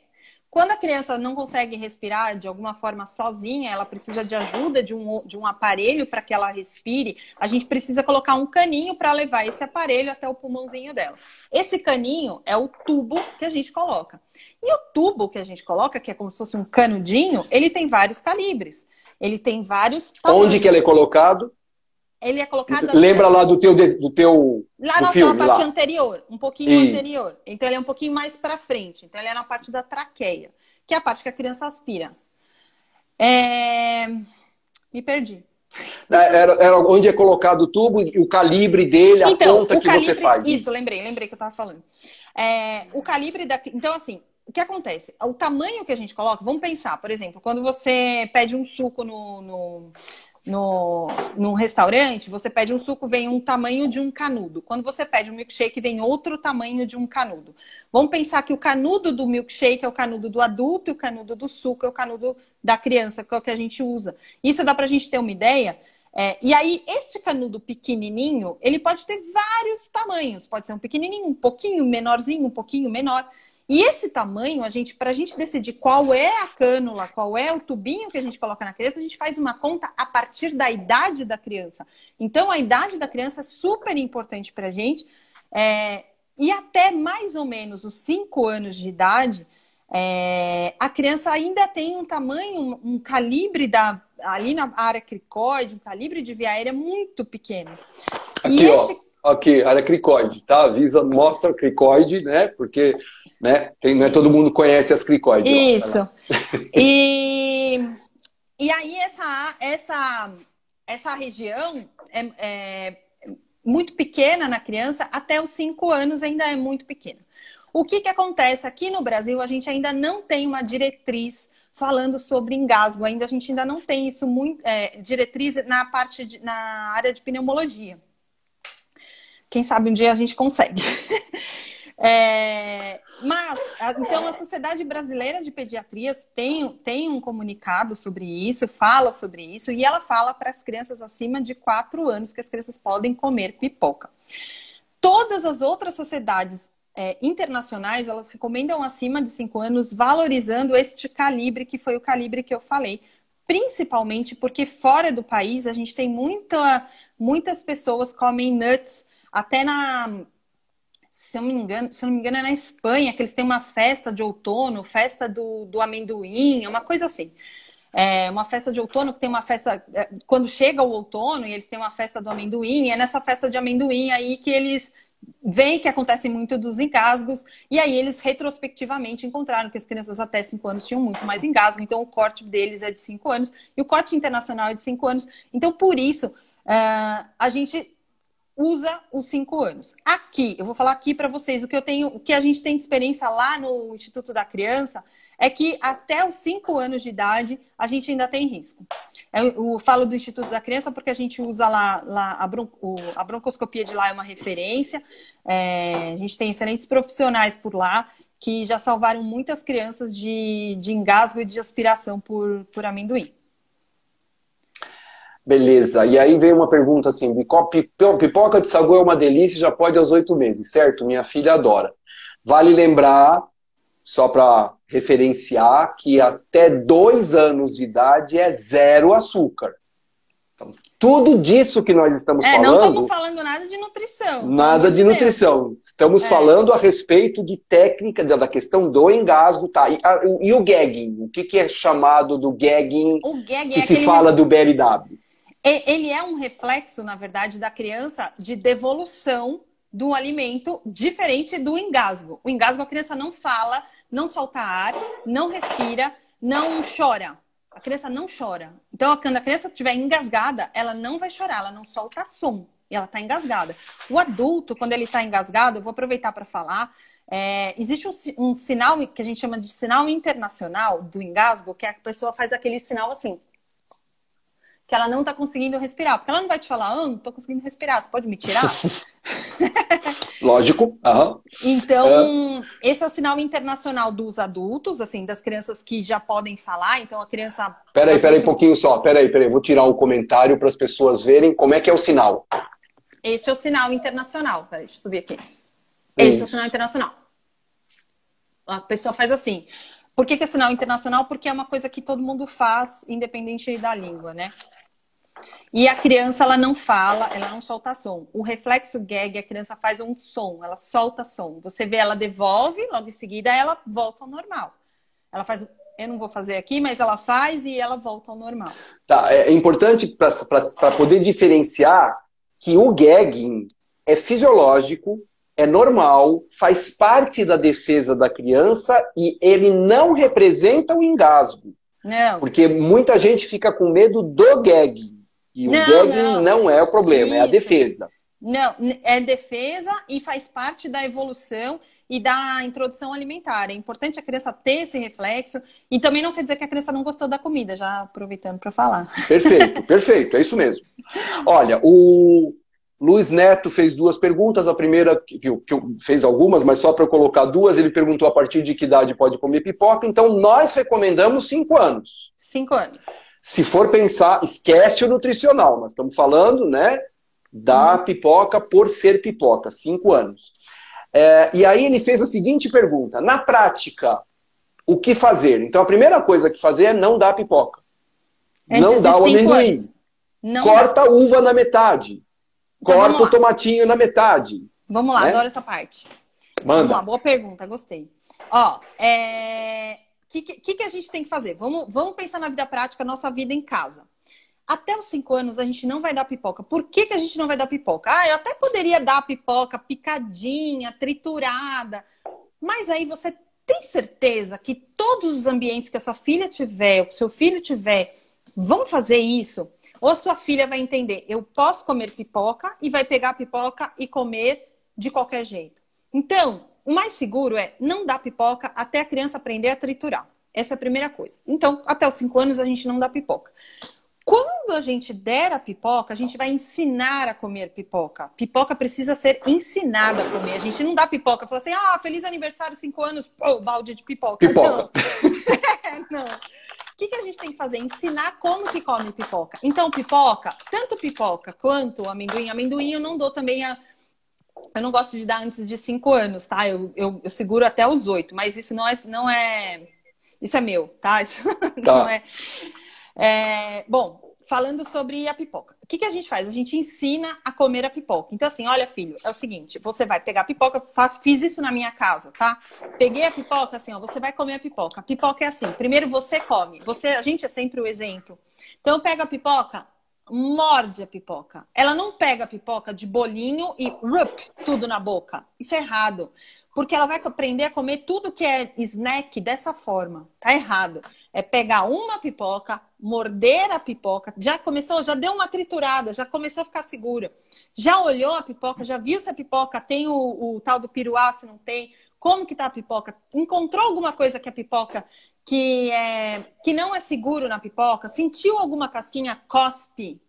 Quando a criança não consegue respirar de alguma forma sozinha, ela precisa de ajuda de um aparelho para que ela respire, a gente precisa colocar um caninho para levar esse aparelho até o pulmãozinho dela. Esse caninho é o tubo que a gente coloca. E o tubo que a gente coloca, que é como se fosse um canudinho, ele tem vários calibres. Ele tem vários tamanhos. Onde que ele é colocado? Ele é colocado... Lembra lá do teu lá naquela parte anterior, um pouquinho anterior. Então ele é um pouquinho mais para frente. Então ele é na parte da traqueia, que é a parte que a criança aspira. Me perdi. Era onde é colocado o tubo e o calibre dele, a conta que você faz. Isso, lembrei que eu estava falando. O calibre da... Então, assim, o que acontece? O tamanho que a gente coloca, vamos pensar, por exemplo, quando você pede um suco num restaurante, você pede um suco, vem um tamanho de um canudo. Quando você pede um milkshake, vem outro tamanho de um canudo. Vamos pensar que o canudo do milkshake é o canudo do adulto e o canudo do suco é o canudo da criança, que é o que a gente usa. Isso dá pra gente ter uma ideia. E aí, este canudo pequenininho, ele pode ter vários tamanhos. Pode ser um pequenininho, um pouquinho menorzinho, um pouquinho menor. E esse tamanho, para a gente decidir qual é a cânula, qual é o tubinho que a gente coloca na criança, a gente faz uma conta a partir da idade da criança. Então, a idade da criança é super importante para a gente. E até mais ou menos os 5 anos de idade, a criança ainda tem um tamanho, um calibre ali na área cricoide, um calibre de via aérea muito pequeno. Aqui, aqui, área cricoide, tá? Avisa, mostra cricoide, né? Porque, né, não é todo mundo conhece as cricoides. Isso. E aí essa região é muito pequena na criança, até os 5 anos ainda é muito pequena. O que acontece aqui no Brasil? A gente ainda não tem uma diretriz falando sobre engasgo, a gente ainda não tem isso muito diretriz na área de pneumologia. Quem sabe um dia a gente consegue. Então, a Sociedade Brasileira de Pediatria tem um comunicado sobre isso, fala sobre isso, e ela fala para as crianças acima de 4 anos que as crianças podem comer pipoca. Todas as outras sociedades internacionais, elas recomendam acima de 5 anos, valorizando este calibre, que foi o calibre que eu falei. Principalmente porque fora do país, a gente tem muitas pessoas comem nuts, até se eu não me engano, é na Espanha, que eles têm uma festa de outono, festa do amendoim, é uma coisa assim. Uma festa de outono, que tem uma festa... Quando chega o outono e eles têm uma festa do amendoim, é nessa festa de amendoim aí que eles veem que acontece muito dos engasgos, e aí eles retrospectivamente encontraram que as crianças até 5 anos tinham muito mais engasgo, então o corte deles é de 5 anos, e o corte internacional é de 5 anos. Então, por isso, a gente usa os 5 anos. Aqui, eu vou falar aqui para vocês, o que a gente tem de experiência lá no Instituto da Criança é que até os 5 anos de idade a gente ainda tem risco. Eu falo do Instituto da Criança porque a gente usa lá a broncoscopia de lá é uma referência. A gente tem excelentes profissionais por lá que já salvaram muitas crianças de engasgo e de aspiração por amendoim. Beleza. E aí veio uma pergunta assim, pipoca de sagu é uma delícia, já pode aos 8 meses, certo? Minha filha adora. Vale lembrar, só para referenciar, que até 2 anos de idade é 0 açúcar. Então, tudo disso que nós estamos falando... Não estamos falando nada de nutrição. Nada de nutrição. Estamos falando a respeito de técnica, da questão do engasgo, tá? E o gagging? O que é chamado do gagging que se fala do BLW? Ele é um reflexo, na verdade, da criança de devolução do alimento diferente do engasgo. O engasgo, a criança não fala, não solta ar, não respira, não chora. A criança não chora. Então, quando a criança estiver engasgada, ela não vai chorar, ela não solta som. E ela está engasgada. O adulto, quando ele está engasgado, eu vou aproveitar para falar, existe um sinal que a gente chama de sinal internacional do engasgo, que a pessoa faz aquele sinal assim, que ela não está conseguindo respirar. Porque ela não vai te falar, não estou conseguindo respirar, você pode me tirar? Lógico. Uhum. Então, esse é o sinal internacional dos adultos, assim, das crianças que já podem falar. Então, a criança... Peraí, um pouquinho só. Peraí. Vou tirar o comentário para as pessoas verem como é que é o sinal. Esse é o sinal internacional. Peraí, deixa eu subir aqui. Esse é o sinal internacional. A pessoa faz assim. Por que é sinal internacional? Porque é uma coisa que todo mundo faz, independente da língua, né? E a criança, ela não fala, ela não solta som. O reflexo gag, a criança faz um som, ela solta som. Você vê, ela devolve, logo em seguida ela volta ao normal. Ela faz, eu não vou fazer aqui, mas ela faz e ela volta ao normal. Tá, é importante para poder diferenciar que o gagging é fisiológico, é normal, faz parte da defesa da criança e ele não representa o engasgo. Não. Porque muita gente fica com medo do gagging. E o gagging não é o problema, é a defesa. Não, é defesa e faz parte da evolução e da introdução alimentar. É importante a criança ter esse reflexo e também não quer dizer que a criança não gostou da comida, já aproveitando para falar. Perfeito, é isso mesmo. Olha, o Luiz Neto fez 2 perguntas. A primeira, que fez algumas, mas só para eu colocar 2, ele perguntou a partir de que idade pode comer pipoca. Então, nós recomendamos 5 anos. 5 anos. Se for pensar, esquece o nutricional. Nós estamos falando, né, da pipoca por ser pipoca, 5 anos. E aí ele fez a seguinte pergunta. Na prática, o que fazer? Então, a primeira coisa que fazer é não dar pipoca. Não dá o amendoim. Corta a uva na metade. Então, corta o tomatinho na metade. Vamos lá, né? Adoro essa parte. Manda. Vamos lá, boa pergunta, gostei. Ó, que a gente tem que fazer? Vamos pensar na vida prática, nossa vida em casa. Até os 5 anos a gente não vai dar pipoca. Por que a gente não vai dar pipoca? Eu até poderia dar pipoca picadinha, triturada. Mas aí você tem certeza que todos os ambientes que a sua filha tiver, ou que o seu filho tiver, vão fazer isso? Ou a sua filha vai entender, eu posso comer pipoca e vai pegar a pipoca e comer de qualquer jeito. Então, o mais seguro é não dar pipoca até a criança aprender a triturar. Essa é a primeira coisa. Então, até os 5 anos a gente não dá pipoca. Quando a gente der a pipoca, a gente vai ensinar a comer pipoca. Pipoca precisa ser ensinada a comer. A gente não dá pipoca, fala assim, feliz aniversário, 5 anos, pô, balde de pipoca. Pipoca. Não. O que a gente tem que fazer? Ensinar como que come pipoca. Então, pipoca, tanto pipoca quanto amendoim. Amendoim eu não dou também eu não gosto de dar antes de 5 anos, tá? Eu seguro até os 8, mas isso não é... Isso é meu, tá? Isso não é... Bom, falando sobre a pipoca. O que a gente faz? A gente ensina a comer a pipoca. Então, assim, olha, filho, é o seguinte, você vai pegar a pipoca, fiz isso na minha casa, tá? Peguei a pipoca, assim, você vai comer a pipoca. A pipoca é assim, primeiro você come. A gente é sempre o exemplo. Então, pega a pipoca, morde a pipoca. Ela não pega a pipoca de bolinho e tudo na boca. Isso é errado. Porque ela vai aprender a comer tudo que é snack dessa forma. Tá errado. É pegar uma pipoca, morder a pipoca, já deu uma triturada, já começou a ficar segura. Já olhou a pipoca, já viu se a pipoca tem o tal do piruá, se não tem, como que tá a pipoca? Encontrou alguma coisa que a pipoca que não é seguro na pipoca? Sentiu alguma casquinha? Cospe.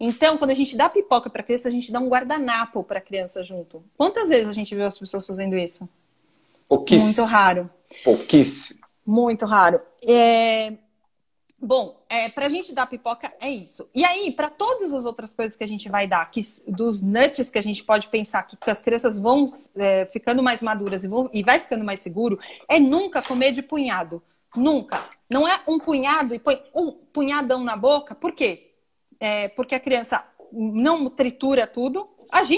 Então, quando a gente dá pipoca para criança, a gente dá um guardanapo para criança junto. Quantas vezes a gente viu as pessoas fazendo isso? Pouquíssimo. Muito raro. Pouquíssimo. Muito raro. Bom, pra gente dar pipoca é isso. E aí, para todas as outras coisas que a gente vai dar, dos nuts que a gente pode pensar que as crianças vão ficando mais maduras e vai ficando mais seguro, é nunca comer de punhado. Nunca. Não é um punhado e põe um punhadão na boca. Por quê? Porque a criança não tritura tudo.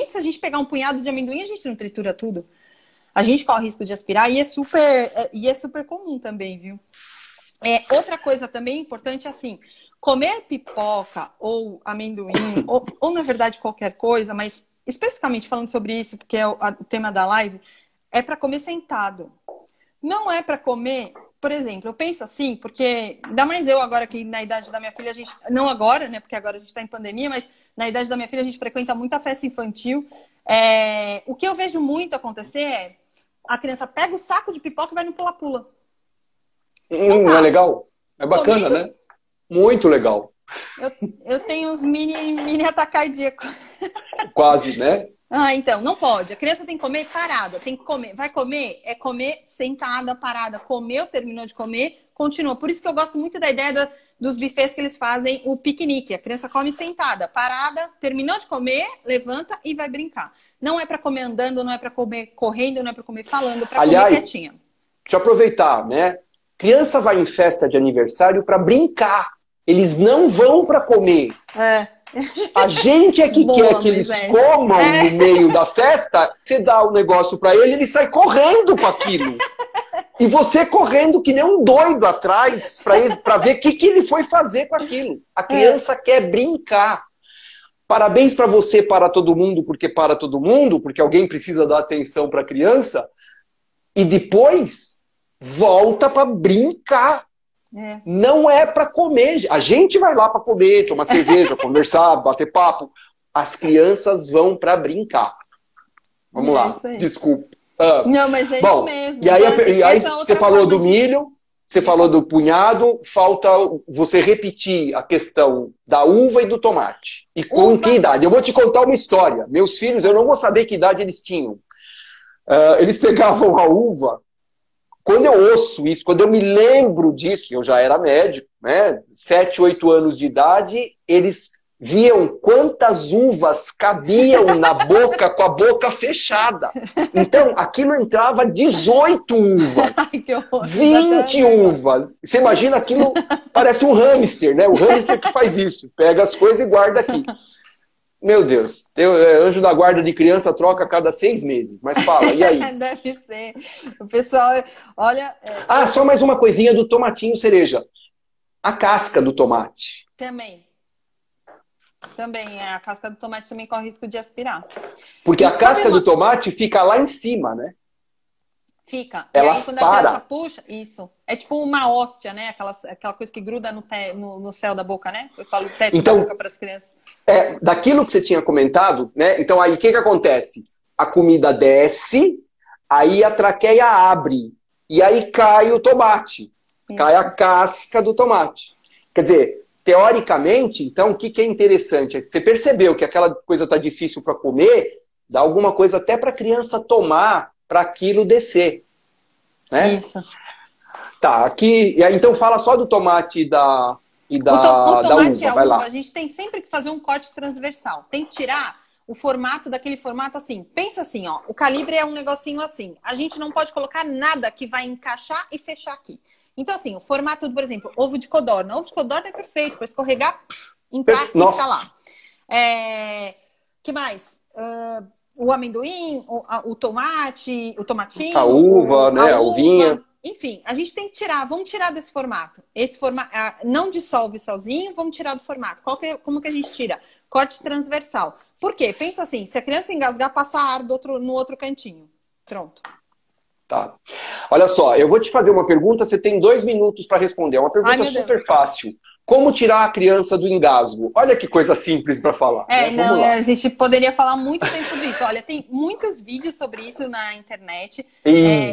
Se a gente pegar um punhado de amendoim, a gente não tritura tudo. A gente corre risco de aspirar e é super comum também, viu? Outra coisa também importante é assim, comer pipoca ou amendoim, ou na verdade qualquer coisa, mas especificamente falando sobre isso, porque é o tema da live, é para comer sentado. Não é para comer, por exemplo, eu penso assim, porque ainda mais eu agora que na idade da minha filha, não agora, né, porque agora a gente está em pandemia, mas na idade da minha filha a gente frequenta muita festa infantil. O que eu vejo muito acontecer é a criança pega o saco de pipoca e vai no pula-pula. Não é legal? É bacana, né? Muito legal. Eu tenho uns mini ataque cardíaco. Quase, né? Então, não pode. A criança tem que comer parada. Tem que comer. Vai comer? É comer sentada, parada. Comeu, terminou de comer, continua. Por isso que eu gosto muito da ideia dos buffets que eles fazem o piquenique. A criança come sentada, parada, terminou de comer, levanta e vai brincar. Não é para comer andando, não é para comer correndo, não é para comer falando, para comer quietinha. Deixa eu aproveitar, né? Criança vai em festa de aniversário para brincar. Eles não vão para comer. A gente é que quer que eles comam no meio da festa. Você dá o negócio para ele sai correndo com aquilo. E você correndo que nem um doido atrás para ver o que ele foi fazer com aquilo. A criança quer brincar. Parabéns para você, para todo mundo, porque alguém precisa dar atenção para a criança. E depois volta para brincar. Não é para comer. A gente vai lá para comer, tomar cerveja, conversar, bater papo. As crianças vão para brincar. Vamos lá, desculpa. Não, mas é isso mesmo. E aí você falou do milho, você falou do punhado, falta você repetir a questão da uva e do tomate. E com que idade? Eu vou te contar uma história. Meus filhos, eu não vou saber que idade eles tinham. Eles pegavam a uva. Quando eu ouço isso, quando eu me lembro disso, eu já era médico, né? 7, 8 anos de idade, eles viam quantas uvas cabiam na boca com a boca fechada. Então, aquilo entrava 18 uvas, Ai, que horror, 20 uvas. Você imagina aquilo, parece um hamster, né? O hamster que faz isso, pega as coisas e guarda aqui. Meu Deus, anjo da guarda de criança troca a cada 6 meses. Mas fala, e aí? Deve ser. O pessoal, olha... Só mais uma coisinha do tomatinho cereja. A casca do tomate. Também, a casca do tomate também corre risco de aspirar. Porque a casca do tomate fica lá em cima, né? Fica. Ela e aí, quando a criança puxa, isso. É tipo uma hóstia, né? Aquela coisa que gruda no céu da boca, né? Eu falo teto da boca para as crianças. Daquilo que você tinha comentado, né? Então aí o que acontece? A comida desce, aí a traqueia abre. E aí cai o tomate. Isso. Cai a casca do tomate. Quer dizer, teoricamente, então, o que é interessante? Você percebeu que aquela coisa está difícil para comer, dá alguma coisa até para a criança tomar, para aquilo descer. Né? Isso. Tá, aqui. Então fala só do tomate e da tomate uva. Vai lá. A gente tem sempre que fazer um corte transversal. Tem que tirar o formato daquele formato assim. Pensa assim, ó. O calibre é um negocinho assim. A gente não pode colocar nada que vai encaixar e fechar aqui. Então, assim, o formato, por exemplo, ovo de codorna. Ovo de codorna é perfeito para escorregar, entrar e ficar lá. Que mais? O amendoim, o tomate, o tomatinho. A uva, né? A uvinha. Enfim, a gente tem que tirar. Vamos tirar desse formato. Esse formato não dissolve sozinho, vamos tirar do formato. Como que a gente tira? Corte transversal. Por quê? Pensa assim, se a criança engasgar, passa ar no outro cantinho. Pronto. Tá. Olha só, eu vou te fazer uma pergunta, você tem 2 minutos para responder. É uma pergunta super fácil. Como tirar a criança do engasgo? Olha que coisa simples para falar. A gente poderia falar muito tempo sobre isso. Olha, tem muitos vídeos sobre isso na internet.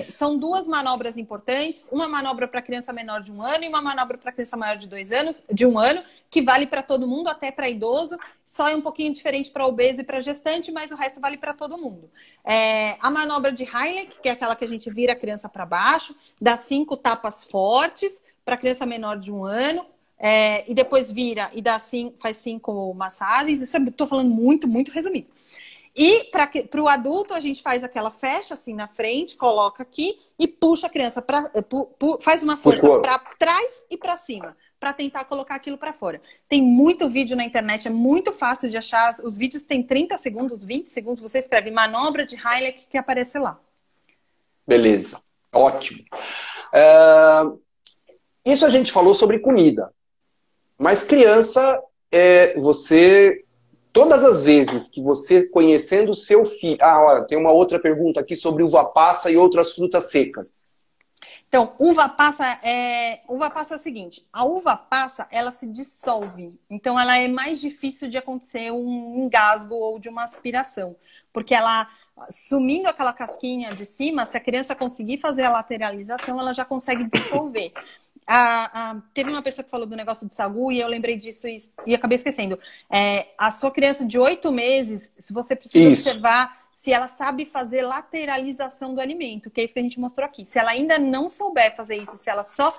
São 2 manobras importantes. Uma manobra para criança menor de 1 ano e uma manobra para criança maior de 2 anos, de 1 ano, que vale para todo mundo, até para idoso. Só é um pouquinho diferente para obeso e para gestante, mas o resto vale para todo mundo. A manobra de Heimlich, que é aquela que a gente vira a criança para baixo, dá 5 tapas fortes para criança menor de 1 ano. E depois vira e faz 5 massagens. Isso eu estou falando muito, muito resumido. E para o adulto, a gente faz aquela fecha assim na frente, coloca aqui e puxa a criança, faz uma força para trás e para cima, para tentar colocar aquilo para fora. Tem muito vídeo na internet, é muito fácil de achar. Os vídeos têm 30 segundos, 20 segundos. Você escreve manobra de Heimlich que aparece lá. Beleza, ótimo. Isso a gente falou sobre comida. Mas criança, todas as vezes que você conhecendo o seu filho... olha, tem uma outra pergunta aqui sobre uva passa e outras frutas secas. Então, uva passa é o seguinte, a uva passa, ela se dissolve. Então, ela é mais difícil de acontecer um engasgo ou de uma aspiração. Porque ela, sumindo aquela casquinha de cima, se a criança conseguir fazer a lateralização, ela já consegue dissolver. Teve uma pessoa que falou do negócio de sagu e eu lembrei disso e acabei esquecendo. A sua criança de 8 meses, se você precisa observar se ela sabe fazer lateralização do alimento, que é isso que a gente mostrou aqui. Se ela ainda não souber fazer isso, se ela só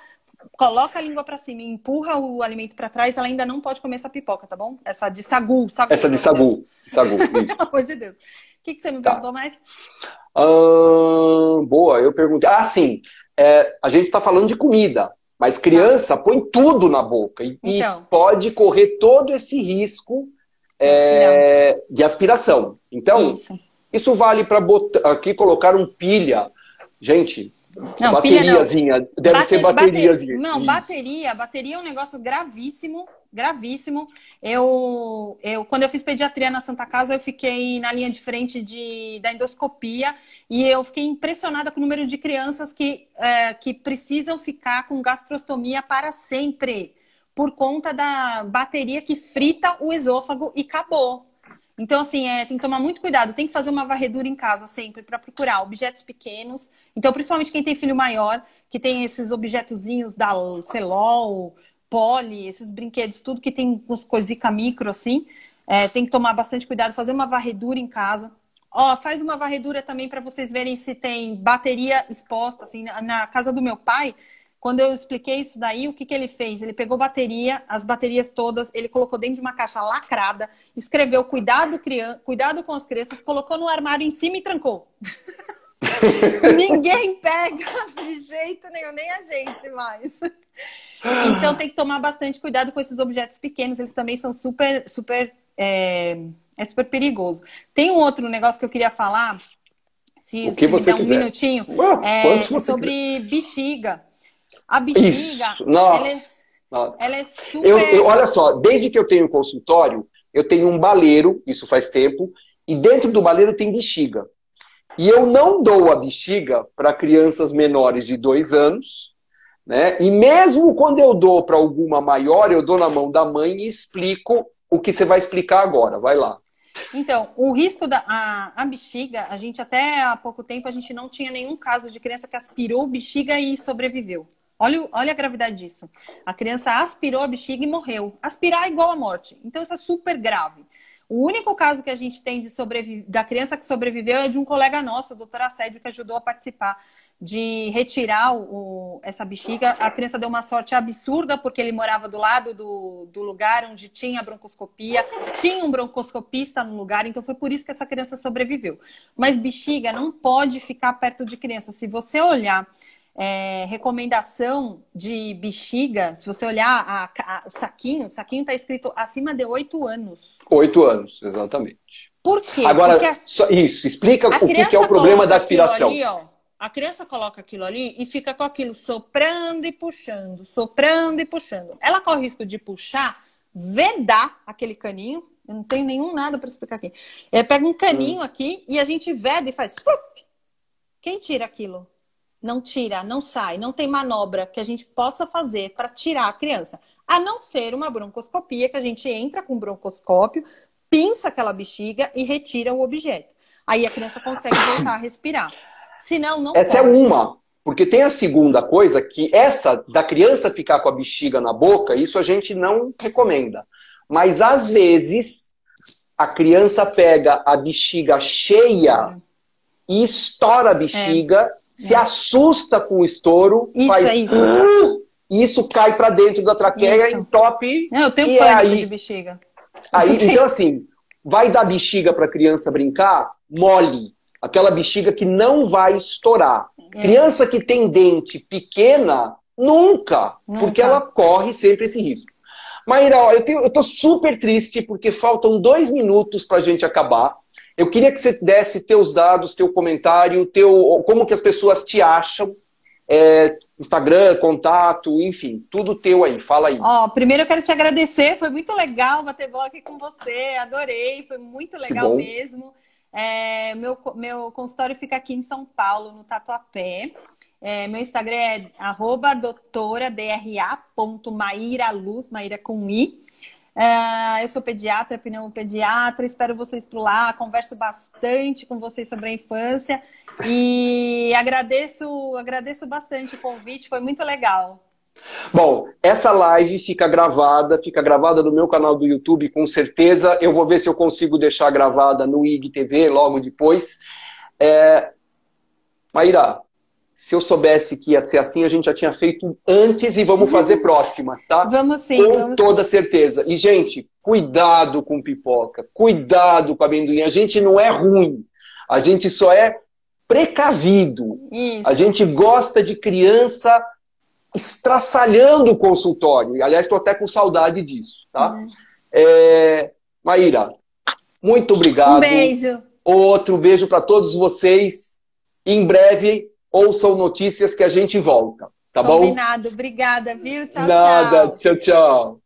coloca a língua para cima e empurra o alimento para trás, ela ainda não pode comer essa pipoca, tá bom? Essa de sagu. Essa de sagu. Pelo amor de Deus. O que você me perguntou mais? Boa, eu perguntei. Sim. A gente está falando de comida. Mas criança põe tudo na boca e pode correr todo esse risco de aspiração. Então, isso vale para aqui colocar um pilha. Gente, não, bateriazinha. Deve ser bateriazinha. Não, bateria é um negócio gravíssimo. Gravíssimo. Quando eu fiz pediatria na Santa Casa, eu fiquei na linha de frente da endoscopia e eu fiquei impressionada com o número de crianças que precisam ficar com gastrostomia para sempre, por conta da bateria que frita o esôfago e acabou. Então, assim, tem que tomar muito cuidado. Tem que fazer uma varredura em casa sempre para procurar objetos pequenos. Então, principalmente quem tem filho maior, que tem esses objetozinhos da Celol, Poli, esses brinquedos, tudo que tem uns coisica micro, assim. Tem que tomar bastante cuidado, fazer uma varredura em casa. Faz uma varredura também para vocês verem se tem bateria exposta. Assim, na casa do meu pai, quando eu expliquei isso daí, o que ele fez? Ele pegou as baterias todas, ele colocou dentro de uma caixa lacrada, escreveu cuidado com as crianças, colocou no armário em cima e trancou. Ninguém pega de jeito nenhum, nem a gente mais. Então tem que tomar bastante cuidado com esses objetos pequenos, eles também são super, super é super perigoso. Tem um outro negócio que eu queria falar, se me der um minutinho, sobre bexiga. A bexiga, ela é super... Olha só, desde que eu tenho consultório, eu tenho um baleiro, isso faz tempo, e dentro do baleiro tem bexiga. E eu não dou a bexiga para crianças menores de 2 anos, né? E mesmo quando eu dou para alguma maior, eu dou na mão da mãe e explico o que você vai explicar agora. Vai lá. Então, o risco a bexiga, a gente até há pouco tempo, a gente não tinha nenhum caso de criança que aspirou bexiga e sobreviveu. Olha a gravidade disso. A criança aspirou a bexiga e morreu. Aspirar é igual à morte. Então, isso é super grave. O único caso que a gente tem da criança que sobreviveu é de um colega nosso, o doutor Assédio, que ajudou a participar de retirar essa bexiga. A criança deu uma sorte absurda, porque ele morava do lado do lugar onde tinha a broncoscopia, tinha um broncoscopista no lugar, então foi por isso que essa criança sobreviveu. Mas bexiga não pode ficar perto de criança. Se você olhar recomendação de bexiga, se você olhar o saquinho está escrito acima de 8 anos. 8 anos, exatamente. Por quê? Agora, isso, explica o que é o problema da aspiração. Ali, ó, a criança coloca aquilo ali e fica com aquilo soprando e puxando, soprando e puxando. Ela corre o risco de puxar, vedar aquele caninho. Eu não tenho nenhum nada para explicar aqui. Pega um caninho aqui e a gente veda e faz... Quem tira aquilo? Não tira, não sai, não tem manobra que a gente possa fazer para tirar a criança. A não ser uma broncoscopia, que a gente entra com o broncoscópio, pinça aquela bexiga e retira o objeto. Aí a criança consegue voltar a respirar. Senão, não Essa pode. É uma, porque tem a segunda coisa, que essa da criança ficar com a bexiga na boca, isso a gente não recomenda. Mas às vezes a criança pega a bexiga cheia e estoura a bexiga, se assusta com o estouro, isso cai para dentro da traqueia, entope. Eu tenho pânico de bexiga. Então, assim, vai dar bexiga para a criança brincar? Mole. Aquela bexiga que não vai estourar. Criança que tem dente pequena, nunca. Porque ela corre sempre esse risco. Maíra, eu tô super triste porque faltam 2 minutos para a gente acabar. Eu queria que você desse teus dados, teu comentário, como que as pessoas te acham, Instagram, contato, enfim, tudo teu aí, fala aí. Primeiro eu quero te agradecer, foi muito legal bater bola aqui com você, adorei, foi muito legal mesmo. Meu consultório fica aqui em São Paulo, no Tatuapé. Meu Instagram é @doutora.dra.mairaluz, Maíra com I. Eu sou pediatra, pneumopediatra, espero vocês por lá, converso bastante com vocês sobre a infância e agradeço bastante o convite, foi muito legal. Bom, essa live fica gravada no meu canal do YouTube, com certeza. Eu vou ver se eu consigo deixar gravada no IGTV logo depois. Maíra, se eu soubesse que ia ser assim, a gente já tinha feito antes e vamos fazer próximas, tá? Vamos sim. Com toda certeza. E, gente, cuidado com pipoca, cuidado com amendoim. A gente não é ruim, a gente só é precavido. Isso. A gente gosta de criança estraçalhando o consultório. E, aliás, estou até com saudade disso, tá? Maíra, muito obrigado. Um beijo. Outro beijo para todos vocês. Em breve, ouçam notícias que a gente volta, tá bom? Combinado. Obrigada, viu? Tchau, Nada. tchau. Tchau, tchau.